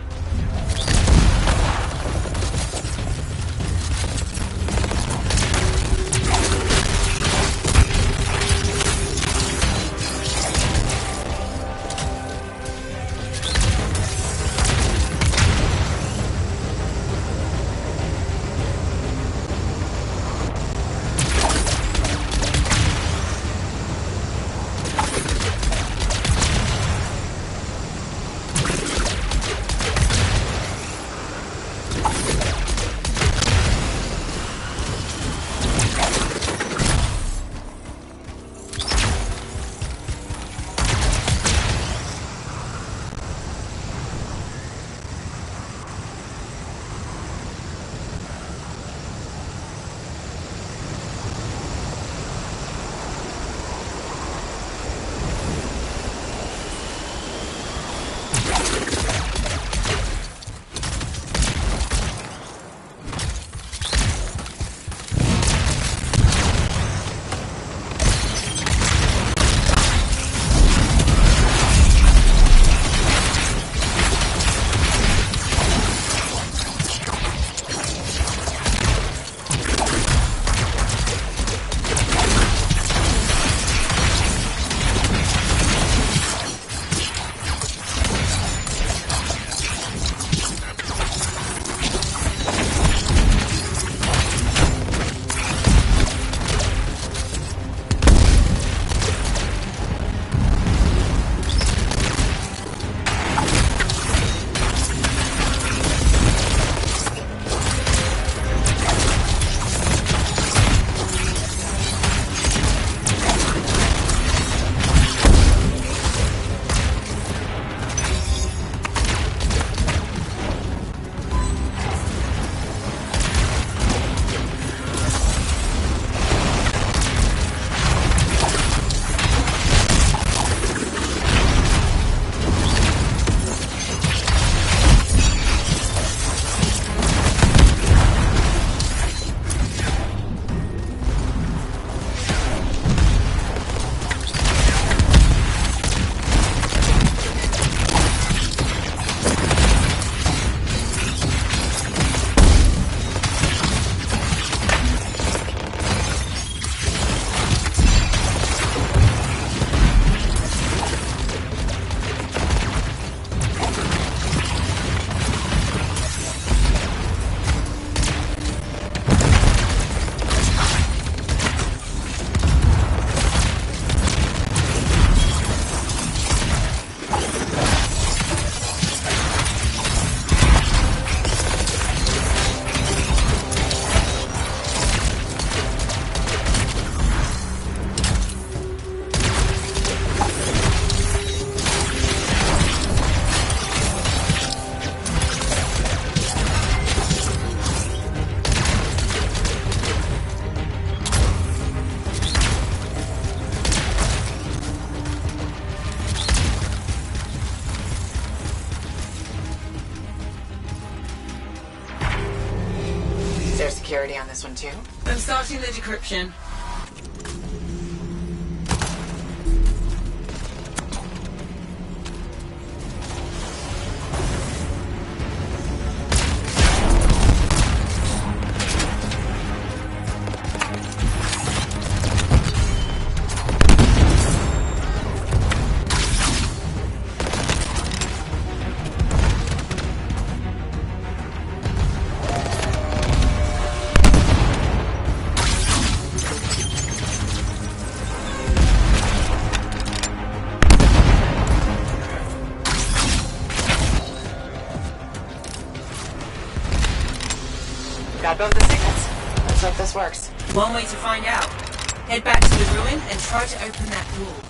security on this one too? I'm starting the decryption. Got both the signals. Let's hope this works. One way to find out. Head back to the ruin and try to open that door.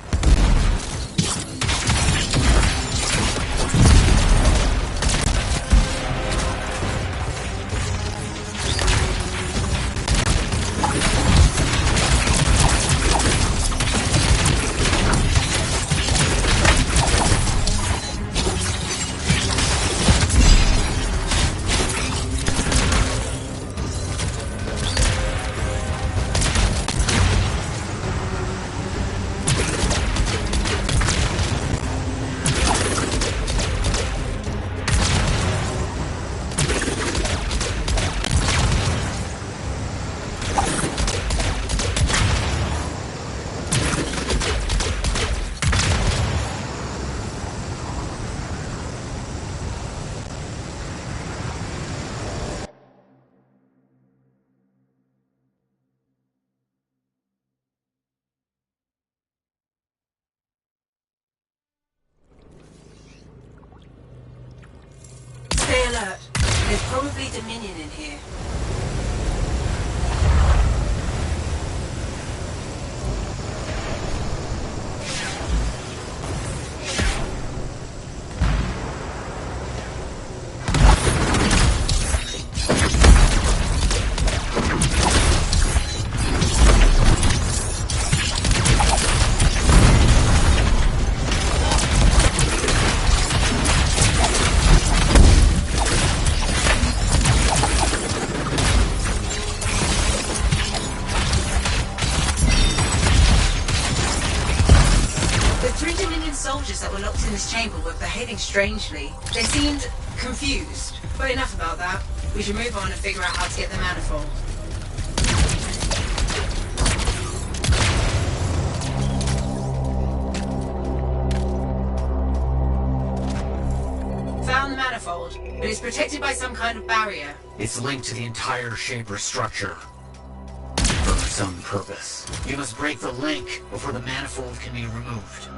There's probably Dominion in here. Chamber were behaving strangely. They seemed confused. But enough about that. We should move on and figure out how to get the manifold. Found the manifold, but it's protected by some kind of barrier. It's linked to the entire Shaper structure. For some purpose. You must break the link before the manifold can be removed.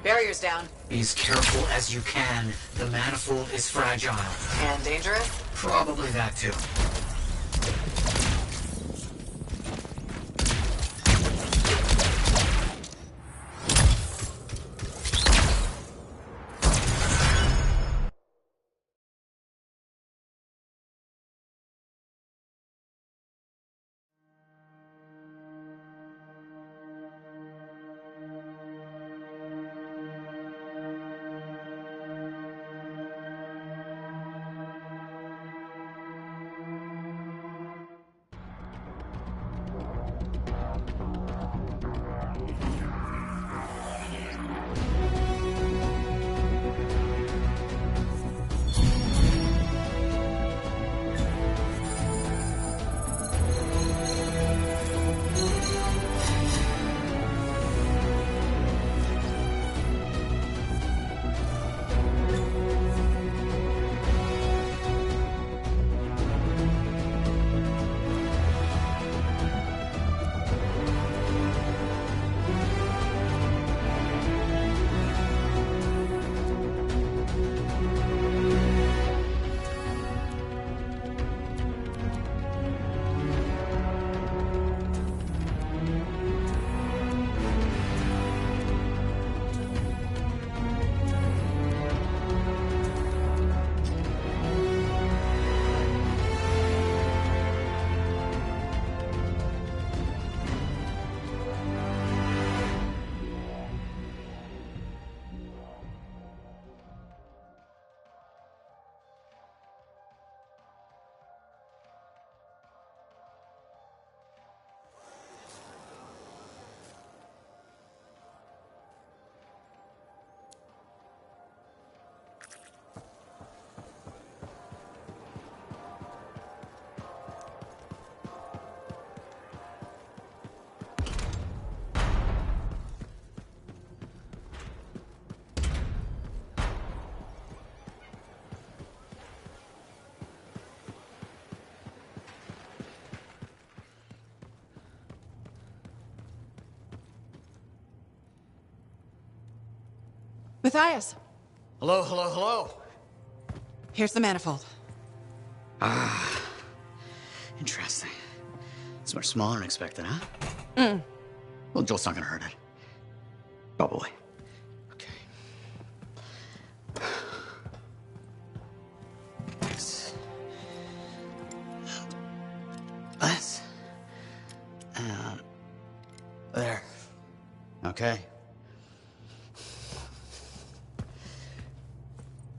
Barrier's down. Be as careful as you can. The manifold is fragile. And dangerous? Probably that too. Matthias, Hello, hello, hello. here's the manifold. Ah, interesting. It's much smaller than expected, huh? Well, Joel's not gonna hurt it. Probably. Okay. This. This. And there. Okay.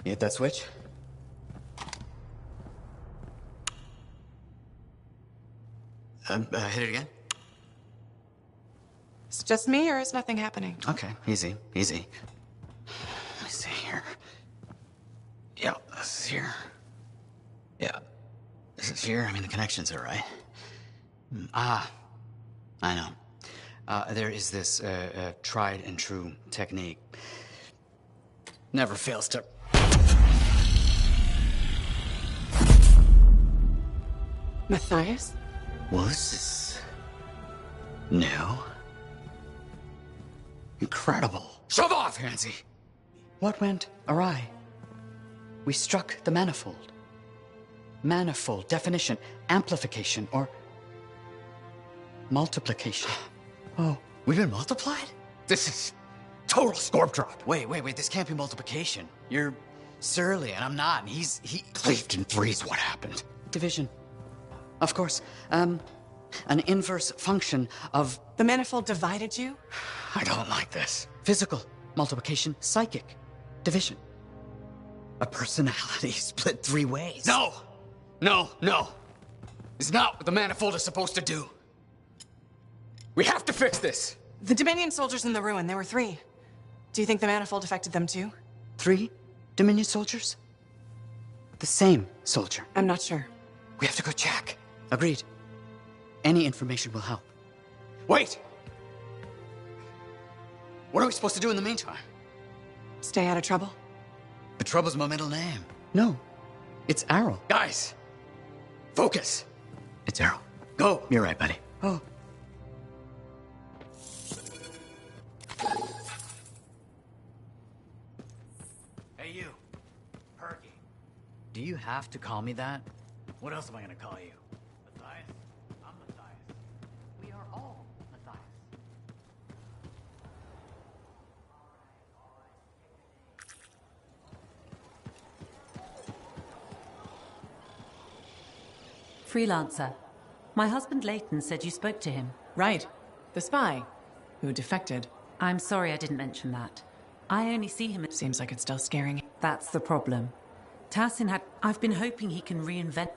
You hit that switch? Hit it again? It's just me, or is nothing happening? Okay, easy, easy. this is here. Yeah. This is here. I mean, the connections are right. I know. There is this tried and true technique. Never fails to... Matthias? Well, this is... new. Incredible. Shove off, Hansi! What went awry? We struck the manifold. Manifold, definition, amplification, or... multiplication. Oh, we've been multiplied? This is total scorp drop. Wait, this can't be multiplication. You're surly, and I'm not, and he cleaved in threes. What happened? Division. Of course. An inverse function of... The manifold divided you? I don't like this. Physical, multiplication, psychic, division. A personality split 3 ways. No! It's not what the manifold is supposed to do. We have to fix this. The Dominion soldiers in the ruin, there were 3. Do you think the manifold affected them too? 3 Dominion soldiers? The same soldier. I'm not sure. We have to go check. Agreed. Any information will help. Wait! What are we supposed to do in the meantime? Stay out of trouble? But Trouble's my middle name. No, it's Arrow. Guys, focus. It's Arrow. Go. You're right, buddy. Oh. Hey, you. Perky. Do you have to call me that? What else am I gonna call you? Matthias? I'm Matthias. We are all Matthias. Freelancer. My husband Leighton said you spoke to him. Right. The spy, who defected. I'm sorry I didn't mention that. I only see him... Seems like it's still scaring him. That's the problem. Tassin had... I've been hoping he can reinvent...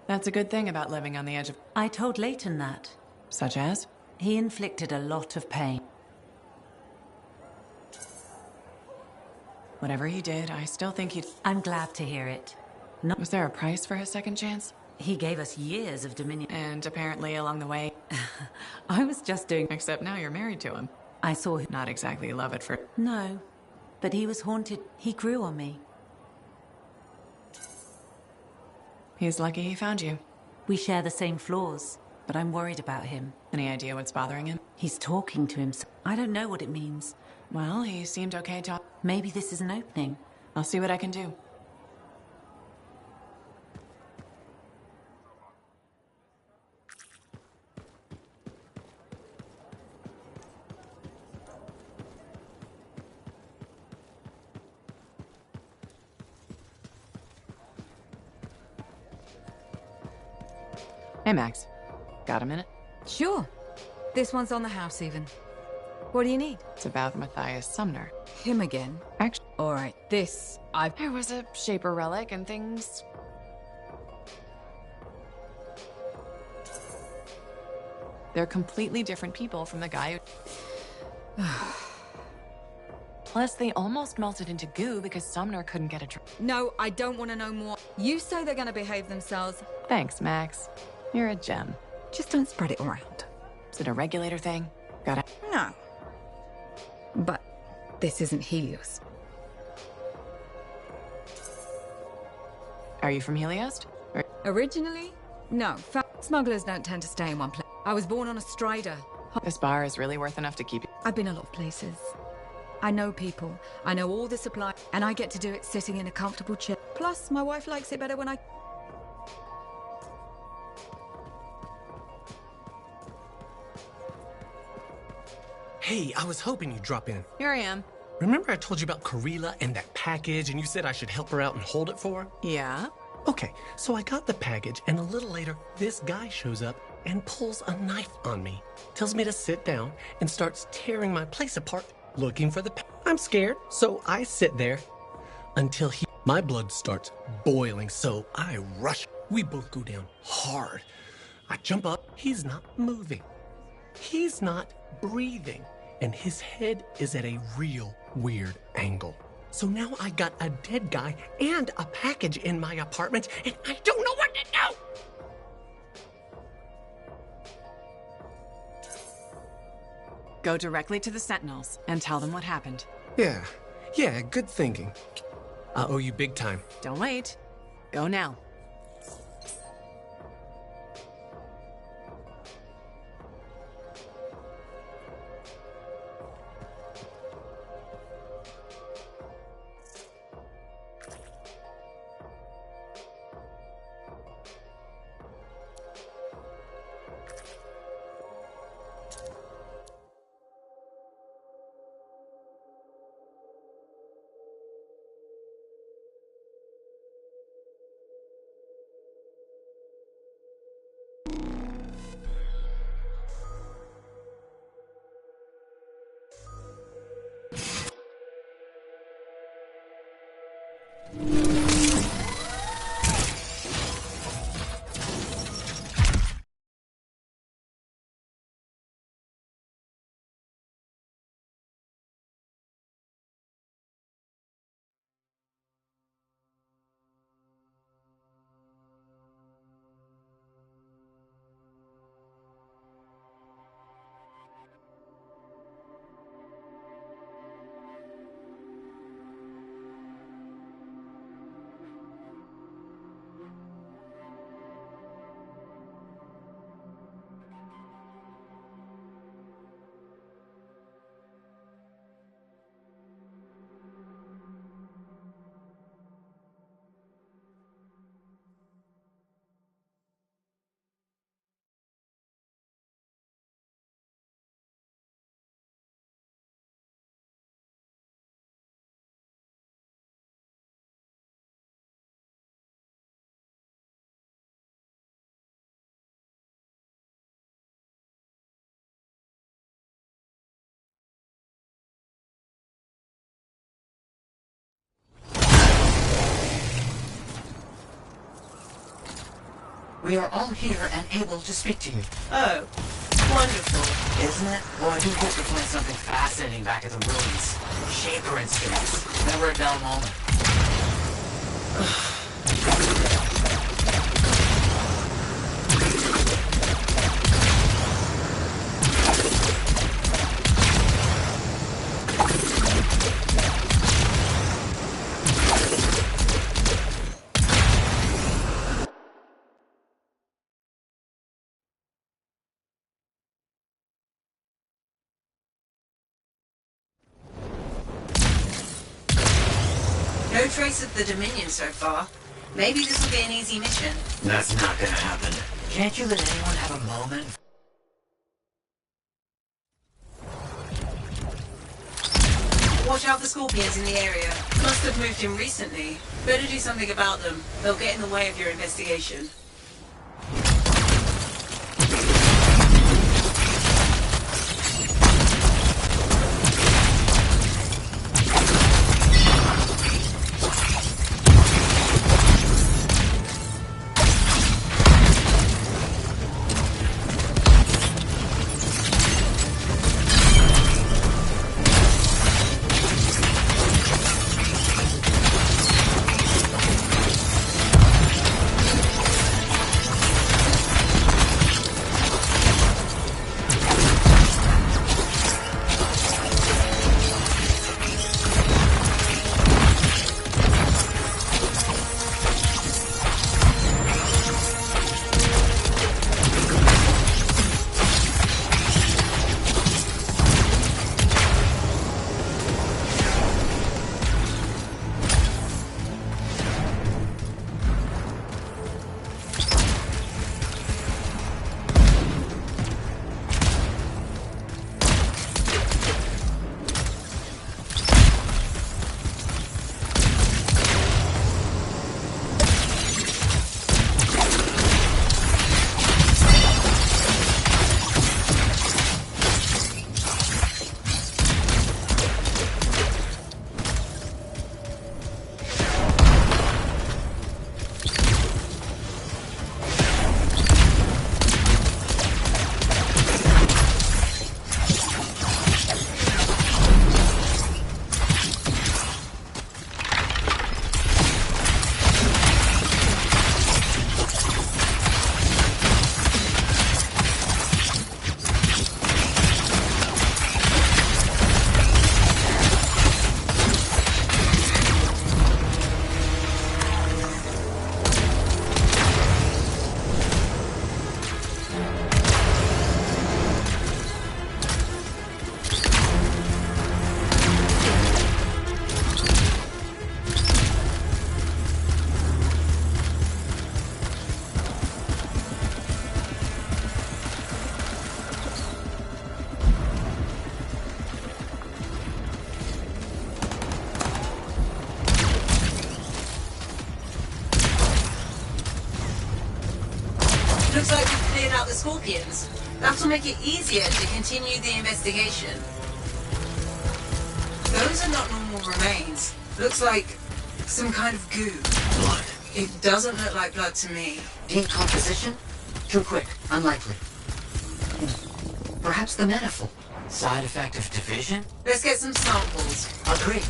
That's a good thing about living on the edge of... I told Leighton that. Such as? He inflicted a lot of pain. Whatever he did, I still think he'd... I'm glad to hear it. No... Was there a price for his second chance? He gave us years of dominion. And apparently along the way... I was just doing... Except now you're married to him. I saw him... Not exactly love at first. No. But he was haunted. He grew on me. He's lucky he found you. We share the same flaws, but I'm worried about him. Any idea what's bothering him? He's talking to himself. I don't know what it means. Well, he seemed okay talking. Maybe this is an opening. I'll see what I can do. Hey, Max. Got a minute? Sure. This one's on the house, even. What do you need? It's about Matthias Sumner. Him again? Actually, all right, this, There was a Shaper relic and things... They're completely different people from the guy who... Plus, they almost melted into goo because Sumner couldn't get a drink. No, I don't want to know more. You say they're going to behave themselves. Thanks, Max. You're a gem. Just don't spread it around. Is it a regulator thing? Got it? No. But this isn't Helios. Are you from Helios? Or... Originally? No. Smugglers don't tend to stay in one place. I was born on a Strider. This bar is really worth enough to keep you. I've been a lot of places. I know people. I know all the supply. And I get to do it sitting in a comfortable chair. Plus, my wife likes it better when I... Hey, I was hoping you'd drop in. Here I am. Remember I told you about Karila and that package, and you said I should help her out and hold it for her? Yeah? Okay, so I got the package, and a little later, this guy shows up and pulls a knife on me. Tells me to sit down and starts tearing my place apart, looking for the I'm scared, so I sit there until my blood starts boiling, so I rush. We both go down hard. I jump up, he's not moving. He's not breathing. and his head is at a real weird angle. So now I got a dead guy and a package in my apartment, and I don't know what to do! Go directly to the Sentinels and tell them what happened. Yeah, good thinking. I owe you big time. Don't wait. Go now. We are all here and able to speak to you. Oh, wonderful. Isn't it? Well, I do hope to find something fascinating back at the ruins. Shaper instruments. Never a dull moment. No trace of the Dominion so far. Maybe this will be an easy mission. That's not gonna happen. Can't you let anyone have a moment? Watch out for scorpions in the area. Must have moved in recently. Better do something about them. They'll get in the way of your investigation. scorpions. That'll make it easier to continue the investigation. Those are not normal remains. Looks like some kind of goo. Blood. It doesn't look like blood to me. Decomposition? Too quick. Unlikely. Perhaps the manifold. Side effect of division? Let's get some samples. Agreed.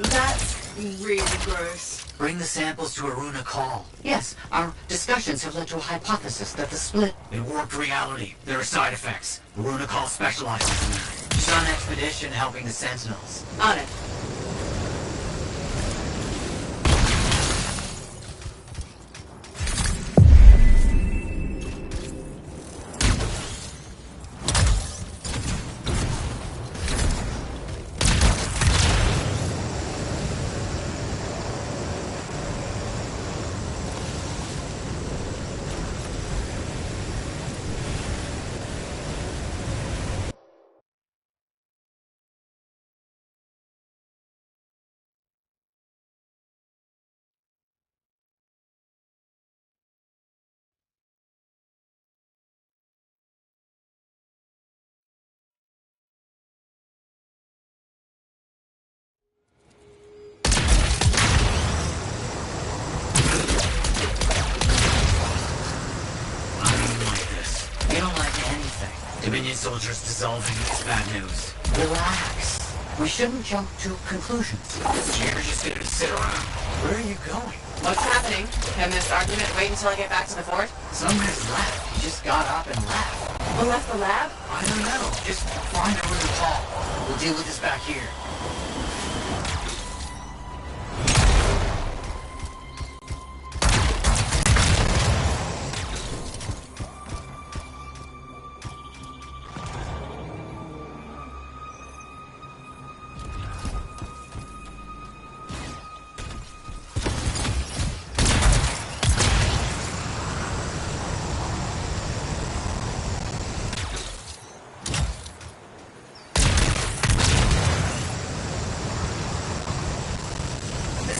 That's really gross. Bring the samples to Aruna Call. Yes, our discussions have led to a hypothesis that the split... It warped reality. There are side effects. Aruna Call specializes in that. She's on expedition helping the Sentinels. On it. Dominion soldiers dissolving is bad news. Relax. We shouldn't jump to conclusions. You're just gonna sit around. Where are you going? What's happening? Can this argument wait until I get back to the fort? Someone's left. He just got up and left. Who left the lab? I don't know. Just find out where to call. We'll deal with this back here.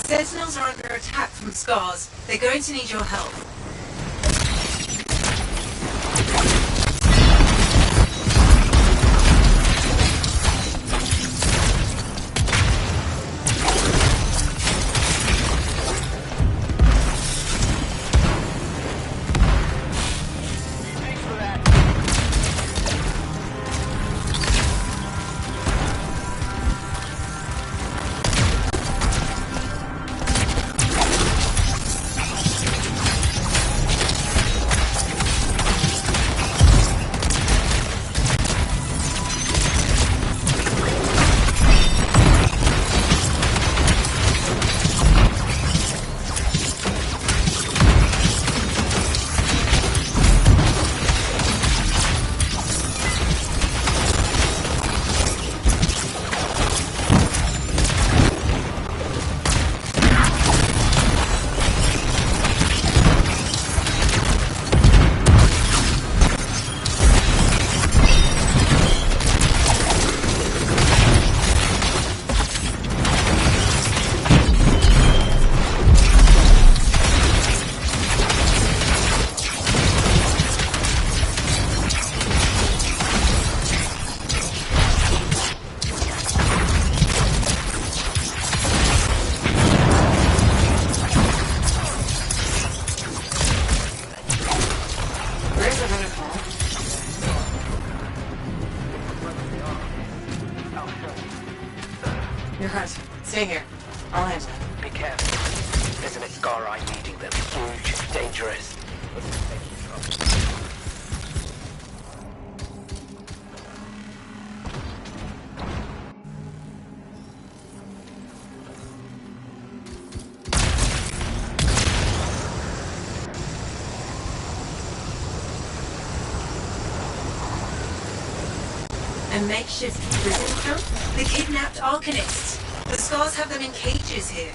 Sentinels are under attack from scars. They're going to need your help. You're right. Stay here. I'll handle it. Be careful. There's an Ascarai leading them. Huge, dangerous. A makeshift prison camp? The kidnapped Arcanists. The Scars have them in cages here.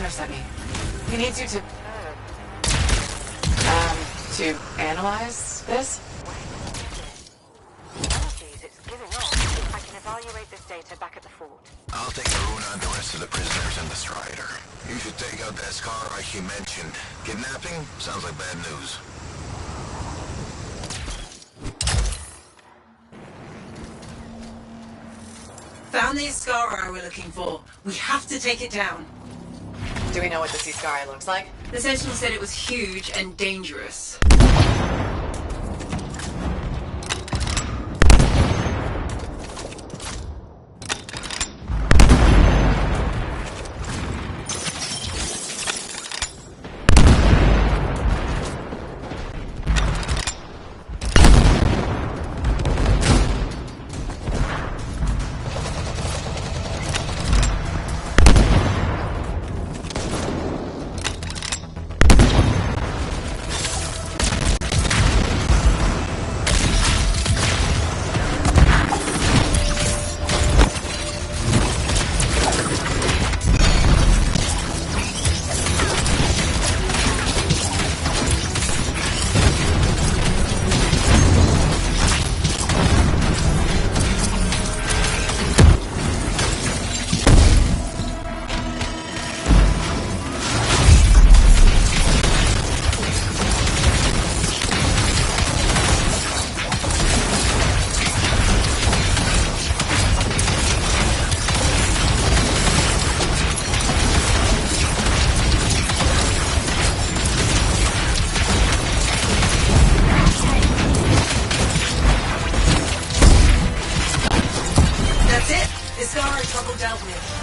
Connor sent me. He needs you to analyze this? It's giving off. I can evaluate this data back at the fort. I'll take Aruna and the rest of the prisoners and the Strider. You should take out that Scar you mentioned. Kidnapping? Sounds like bad news. Found the Ascara we're looking for. We have to take it down. Do we know what this Ascara looks like? The Sentinel said it was huge and dangerous.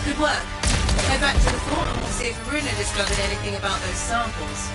Good work. Head back to the fort and we'll see if Aruna discovered anything about those samples.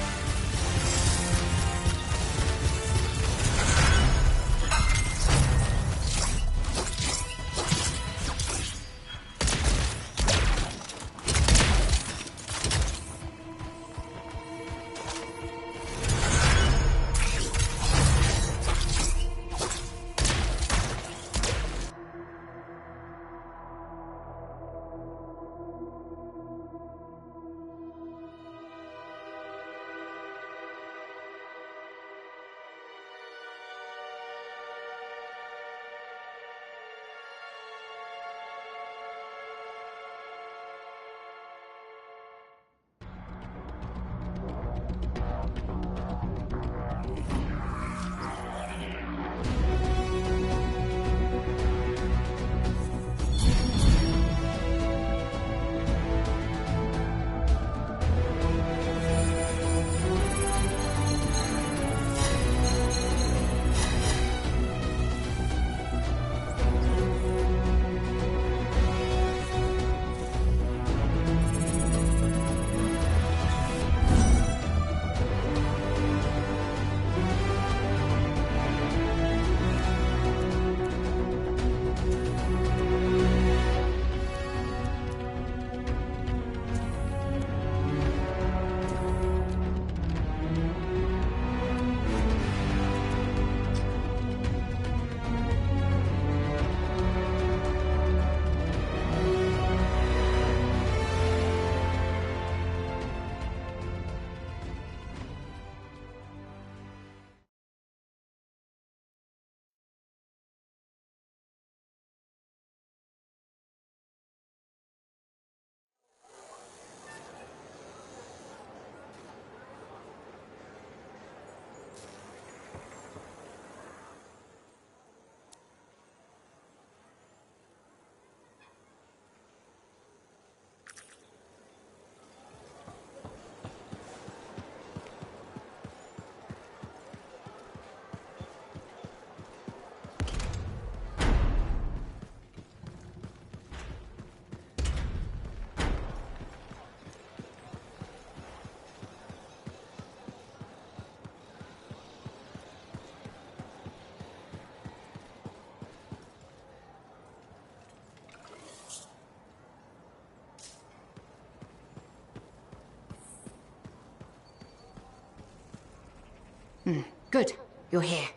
Good. You're here.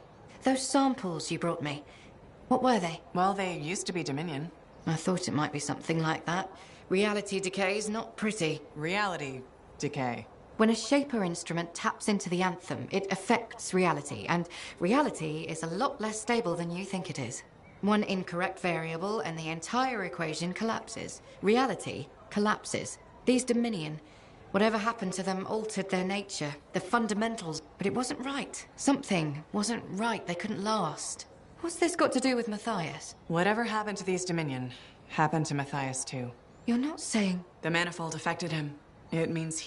Those samples you brought me, what were they? Well, they used to be Dominion. I thought it might be something like that. Reality decay is not pretty. Reality decay. When a Shaper instrument taps into the Anthem, it affects reality, and reality is a lot less stable than you think it is. One incorrect variable and the entire equation collapses. Reality collapses. These Dominion, whatever happened to them altered their nature, the fundamentals, but it wasn't right. Something wasn't right. They couldn't last. What's this got to do with Matthias? Whatever happened to these Dominion happened to Matthias too. You're not saying... The manifold affected him. It means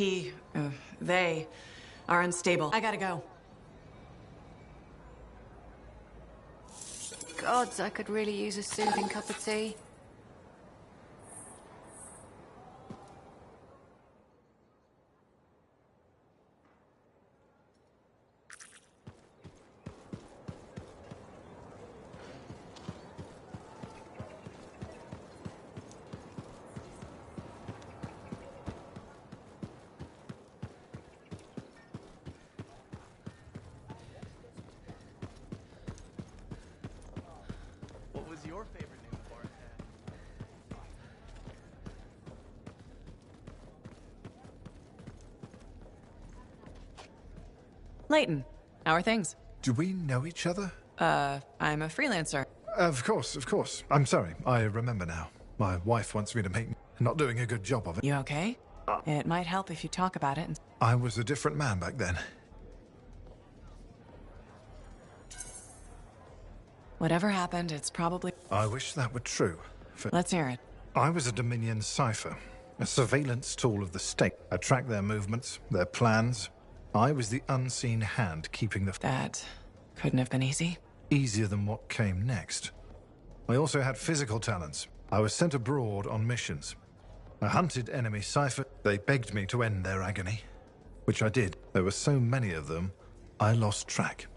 they are unstable. I gotta go. Gods, I could really use a soothing cup of tea. Your favorite new bar Layton, how are things? Do we know each other? I'm a freelancer. Of course, of course. I'm sorry, I remember now. My wife wants me to make... not doing a good job of it. You okay? It might help if you talk about it. I was a different man back then. Whatever happened, it's probably... I wish that were true. Let's hear it. I was a Dominion cipher, a surveillance tool of the state. I tracked their movements, their plans. I was the unseen hand keeping the... That couldn't have been easy. Easier than what came next. I also had physical talents. I was sent abroad on missions. I hunted enemy cipher. They begged me to end their agony, which I did. There were so many of them, I lost track.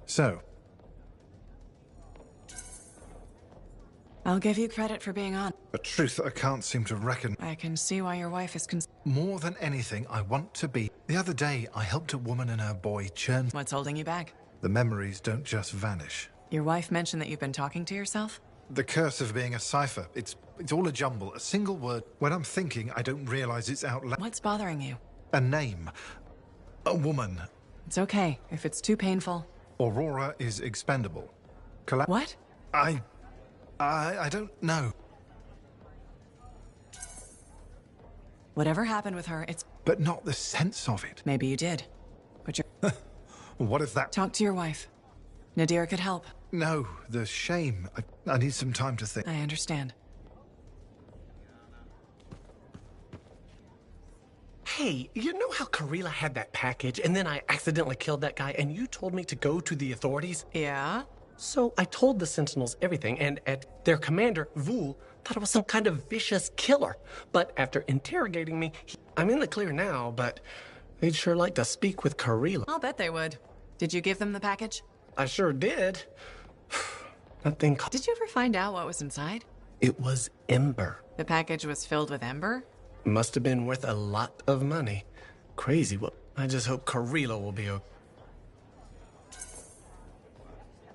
So... I'll give you credit for being on. A truth that I can't seem to reckon. I can see why your wife is More than anything, I want to be. The other day, I helped a woman and her boy churn... What's holding you back? The memories don't just vanish. Your wife mentioned that you've been talking to yourself? The curse of being a cipher. It's all a jumble, a single word. When I'm thinking, I don't realize it's out loud. What's bothering you? A name. A woman. It's okay, if it's too painful. Aurora is expendable. What? I don't know. Whatever happened with her, it's... But not the sense of it. Maybe you did. But you're... What if that... Talk to your wife. Nadir could help. No, the shame. I need some time to think. I understand. Hey, you know how Karila had that package and then I accidentally killed that guy and you told me to go to the authorities? Yeah? So I told the Sentinels everything, and their commander, Vul, thought it was some kind of vicious killer. But after interrogating me, I'm in the clear now, but they'd sure like to speak with Karila. I'll bet they would. Did you give them the package? I sure did. Nothing. Did you ever find out what was inside? It was Ember. The package was filled with Ember? Must have been worth a lot of money. Crazy. Well, I just hope Karila will be okay.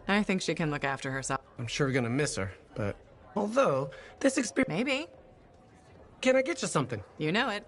I think she can look after herself. I'm sure gonna miss her, but... Although, this experience... Maybe. Can I get you something? You know it.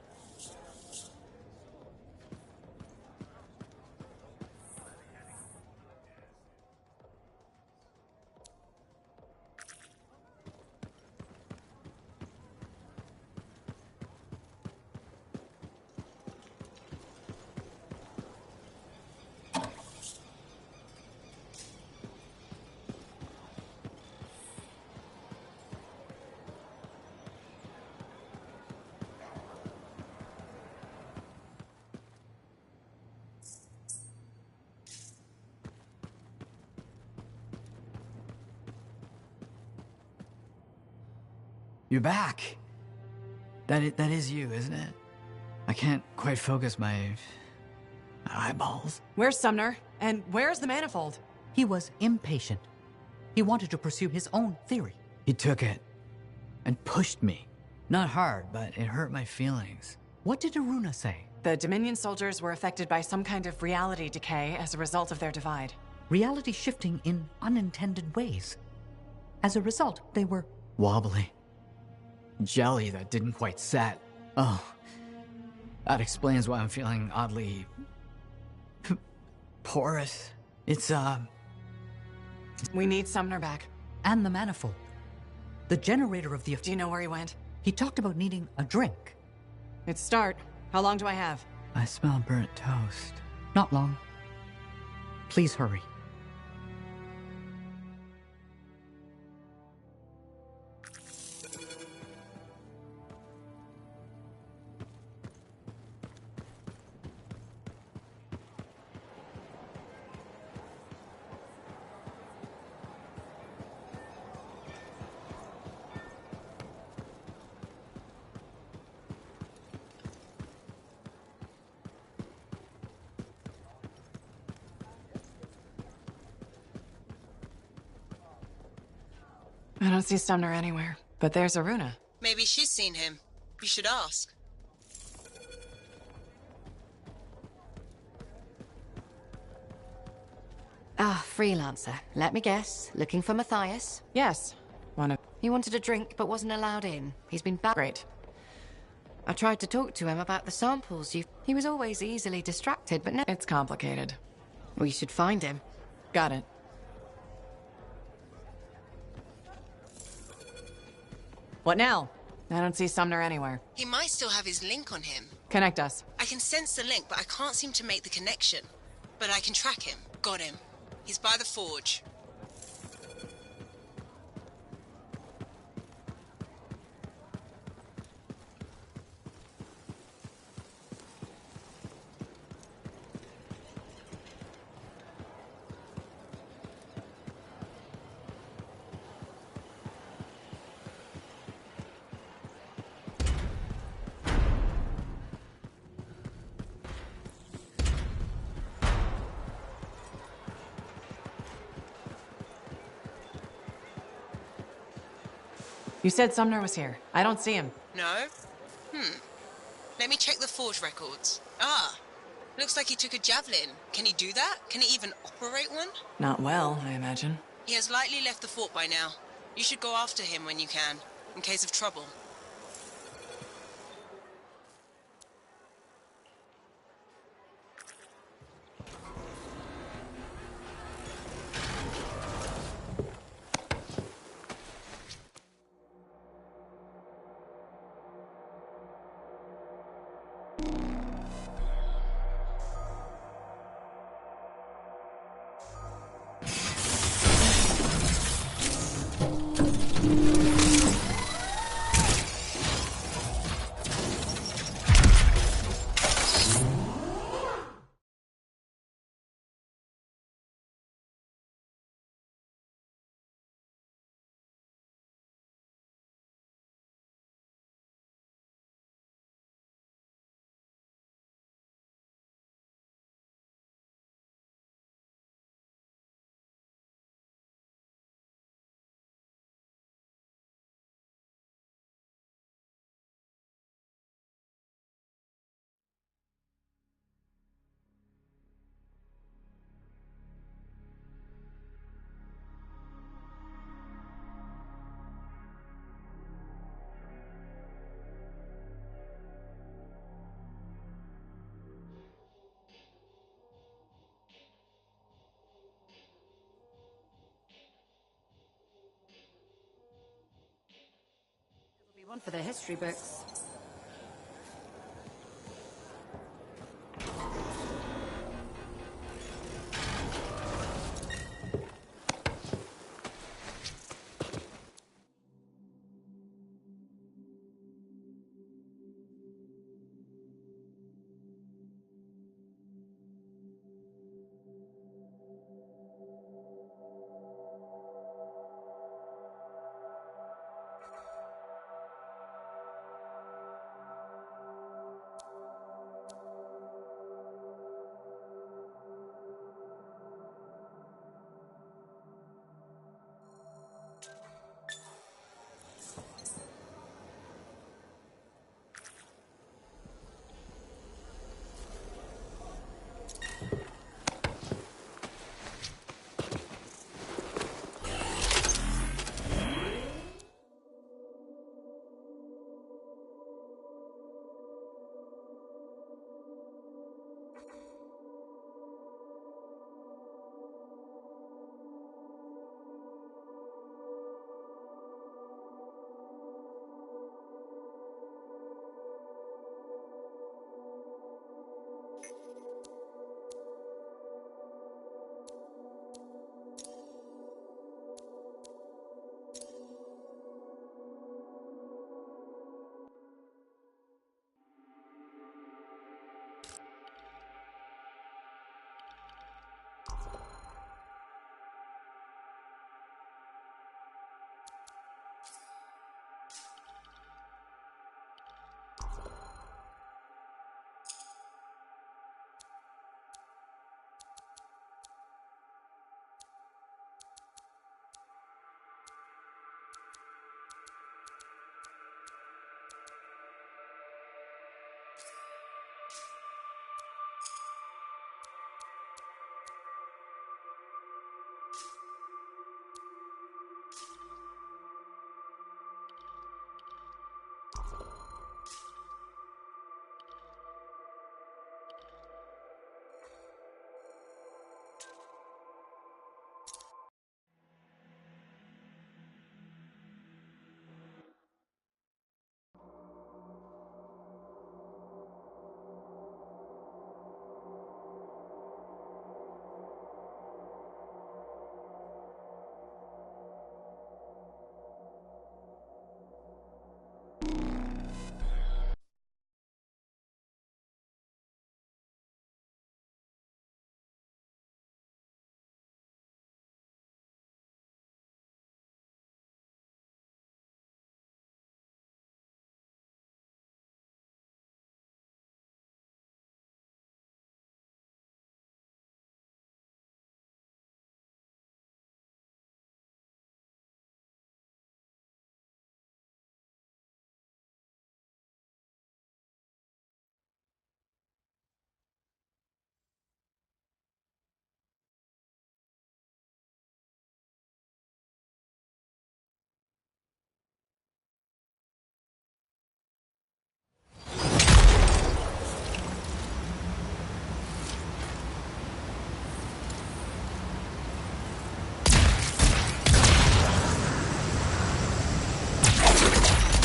You're back. That is you, isn't it? I can't quite focus my eyeballs. Where's Sumner? And where's the manifold? He was impatient. He wanted to pursue his own theory. He took it and pushed me. Not hard, but it hurt my feelings. What did Aruna say? The Dominion soldiers were affected by some kind of reality decay as a result of their divide. Reality shifting in unintended ways. As a result, they were... wobbly. jelly that didn't quite set. Oh, that explains why I'm feeling oddly porous. It's, We need Sumner back. And the manifold. The generator of the... Do you know where he went? He talked about needing a drink. It's start. How long do I have? I smell burnt toast. Not long. Please hurry. I don't see Sumner anywhere, but there's Aruna. Maybe she's seen him. You should ask. Ah, freelancer. Let me guess. Looking for Matthias? Yes. He wanted a drink but wasn't allowed in. He's been back. Great. I tried to talk to him about the samples. He was always easily distracted, but now... It's complicated. We should find him. Got it. What now? I don't see Sumner anywhere. He might still have his link on him. Connect us. I can sense the link, but I can't seem to make the connection. But I can track him. Got him. He's by the forge. You said Sumner was here. I don't see him. No? Let me check the forge records. Ah, looks like he took a javelin. Can he do that? Can he even operate one? Not well, I imagine. He has likely left the fort by now. You should go after him when you can, in case of trouble. One for the history books.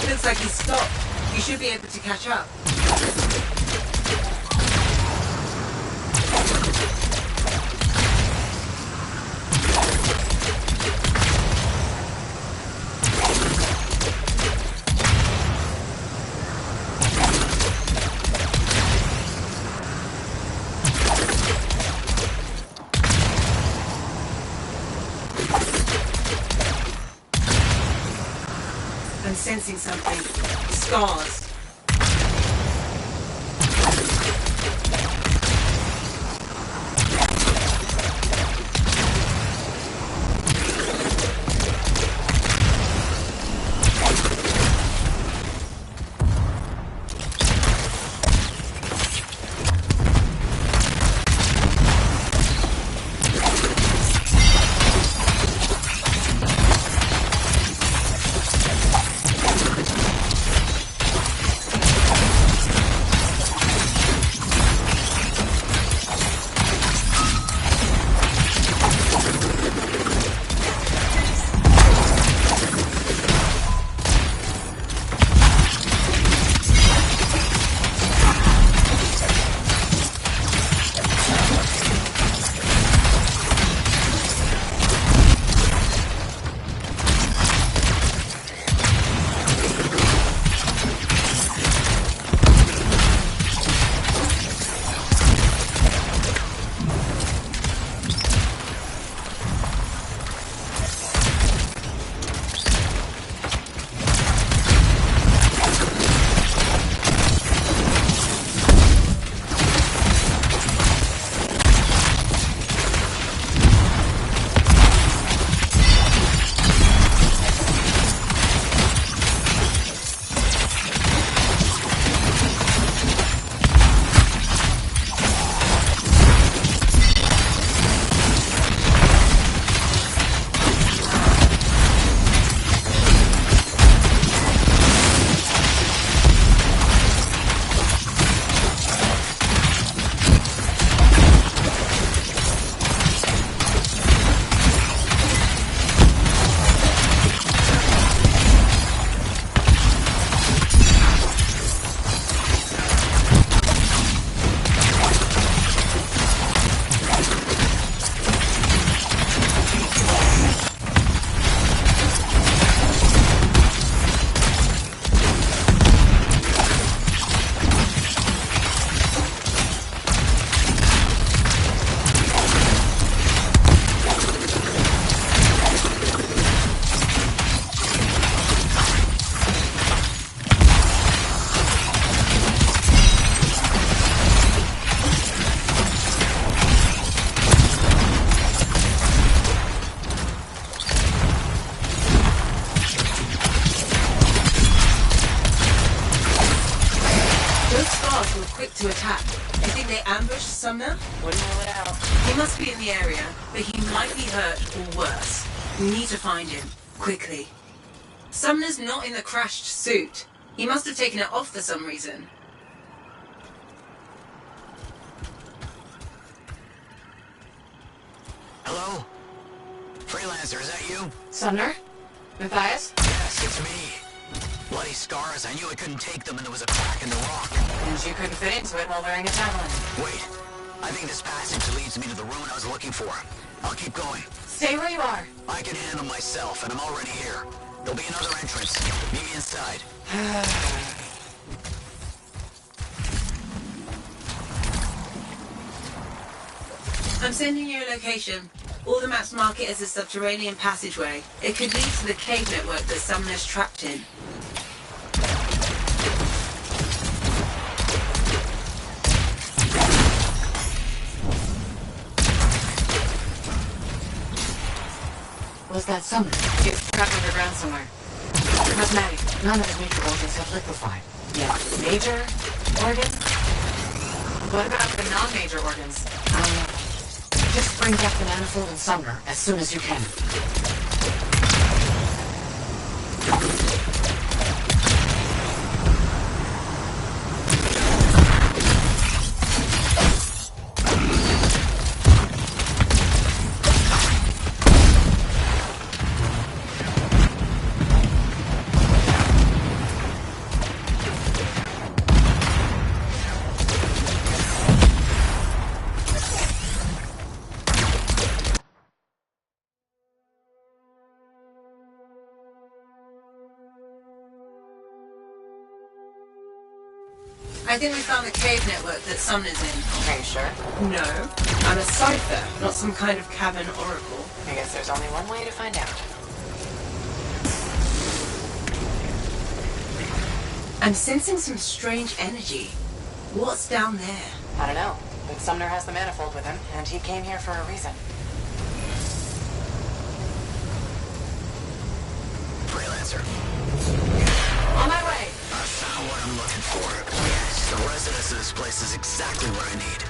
Looks like he's stopped. You should be able to catch up. I'm sensing something. Scars. to attack. You think they ambushed Sumner? Wouldn't rule it out. He must be in the area, but he might be hurt or worse. We need to find him. quickly. Sumner's not in the crashed suit. He must have taken it off for some reason. Hello? Freelancer, is that you? Sumner? Matthias? Yes, it's me. Bloody scars, I knew I couldn't take them and there was a crack in the rock. And you couldn't fit into it while wearing a javelin. Wait, I think this passage leads me to the room I was looking for. I'll keep going. Stay where you are. I can handle myself, and I'm already here. There'll be another entrance. Meet me inside. I'm sending you a location. All the maps mark it as a subterranean passageway. It could lead to the cave network that Sumner's trapped in. Was that Sumner? He's trapped underground somewhere. How's Maddie? None of his major organs have liquefied. Yeah. Major organs? What about the non-major organs? Just bring back the manifold and Sumner as soon as you can. I think we found the cave network that Sumner's in. Are you sure? No. I'm a cipher, not some kind of cavern oracle. I guess there's only one way to find out. I'm sensing some strange energy. What's down there? I don't know, but Sumner has the manifold with him, and he came here for a reason. Freelancer. On my way! I found what I'm looking for. Yes, the residence of this place is exactly what I need.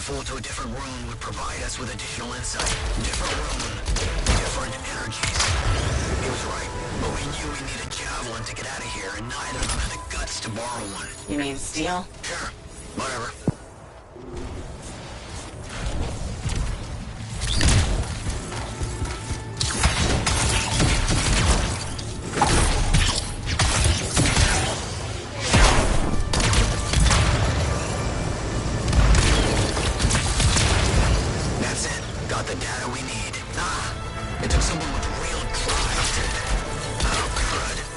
portal to a different room would provide us with additional insight. Different room, different energies. He was right, but we knew we needed javelin to get out of here, and neither of them had the guts to borrow one. You mean steel? Sure, whatever.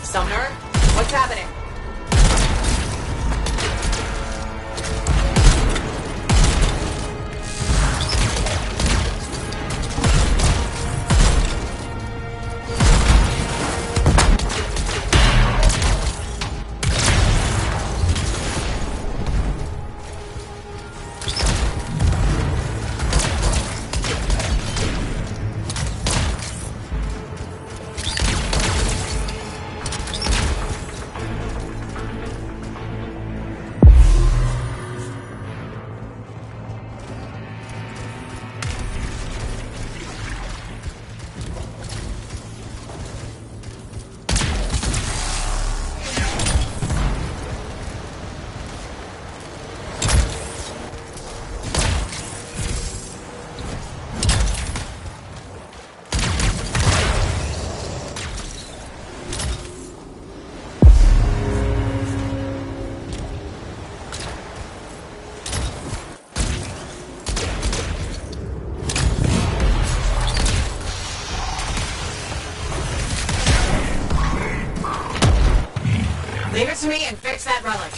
Sumner, what's happening? Leave it to me and fix that relic.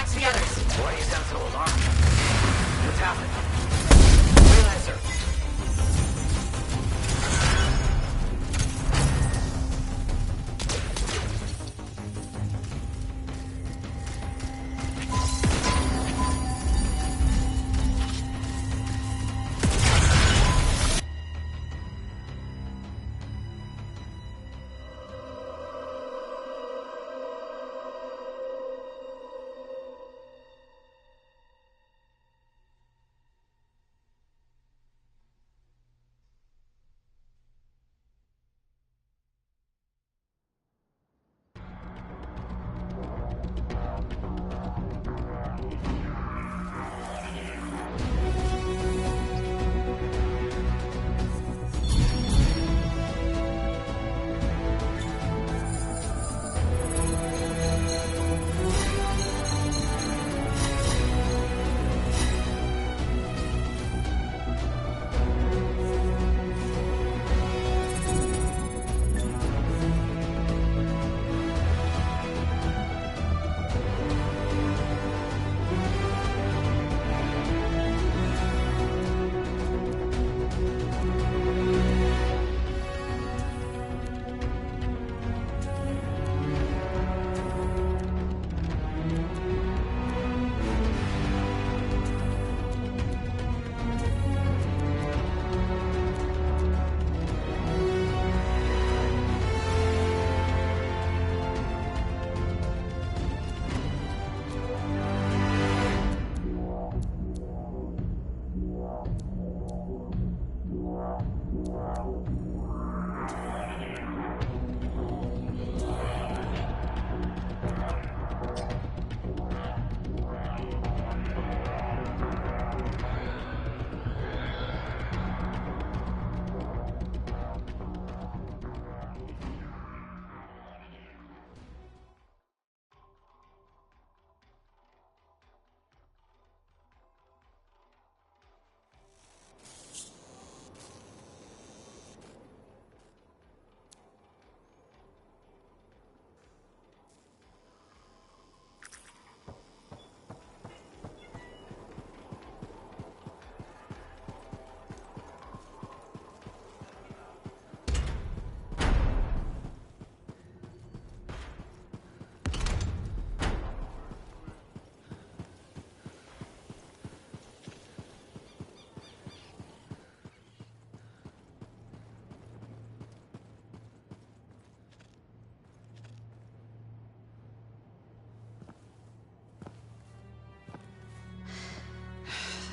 back to the others. Why do you sound so alarmed? What's happening? Freelancer!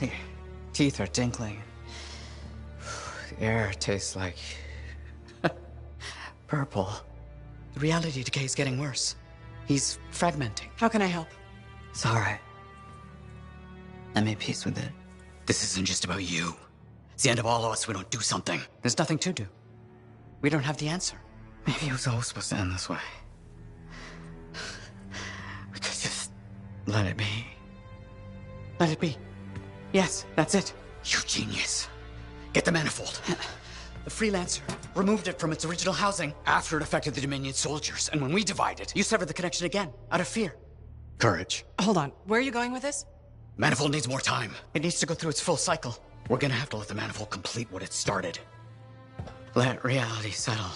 Your teeth are tinkling. The air tastes like purple. The reality decay is getting worse. He's fragmenting. How can I help? It's all right. I made peace with it. This isn't just about you. It's the end of all of us if we don't do something. There's nothing to do. We don't have the answer. Maybe it was always supposed to end this way. We could just let it be. Let it be. Yes, that's it. You genius. Get the manifold. The freelancer removed it from its original housing after it affected the Dominion soldiers. And when we divided, you severed the connection again, out of fear. Courage. Hold on. Where are you going with this? Manifold needs more time. It needs to go through its full cycle. We're gonna have to let the manifold complete what it started. Let reality settle.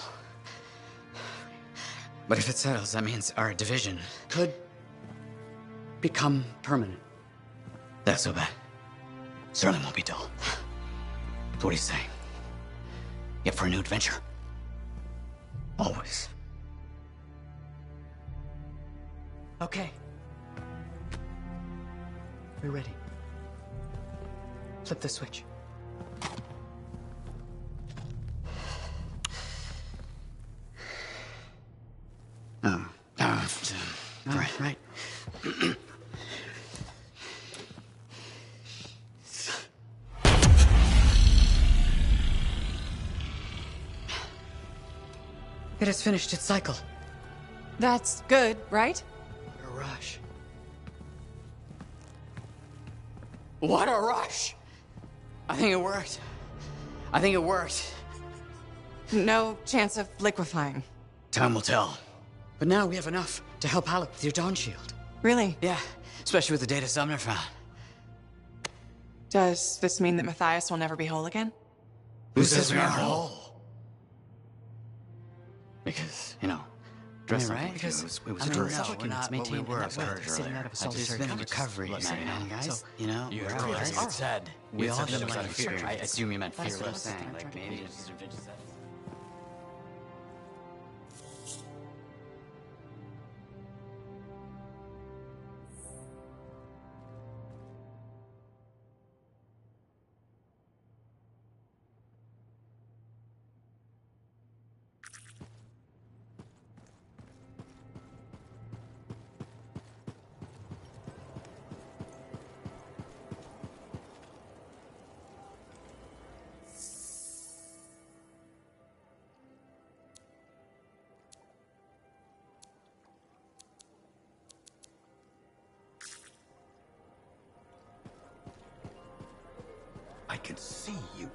But if it settles, that means our division could become permanent. That's so bad. Certainly won't be dull. So what do you say? You up for a new adventure? Always. Okay. We're ready. Flip the switch. Right. It has finished its cycle. That's good, right? What a rush. What a rush! I think it worked. I think it worked. No chance of liquefying. Time will tell. But now we have enough to help Alec with your Dawn Shield. Really? Yeah. Especially with the data Sumner found. Does this mean that Matthias will never be whole again? Who says we aren't whole? Because, you know, dressed right? Because it was I mean, cursed. no, we're not maintained we were in that way. earlier. Sitting out of a There's solitary been a context. recovery, Listen, man, guys. so, You know, you we're heard all what I right. said. We all have said been it was like out of fear. I assume you meant fear. That's what I I'm was saying, trying like to maybe do. just I can see you.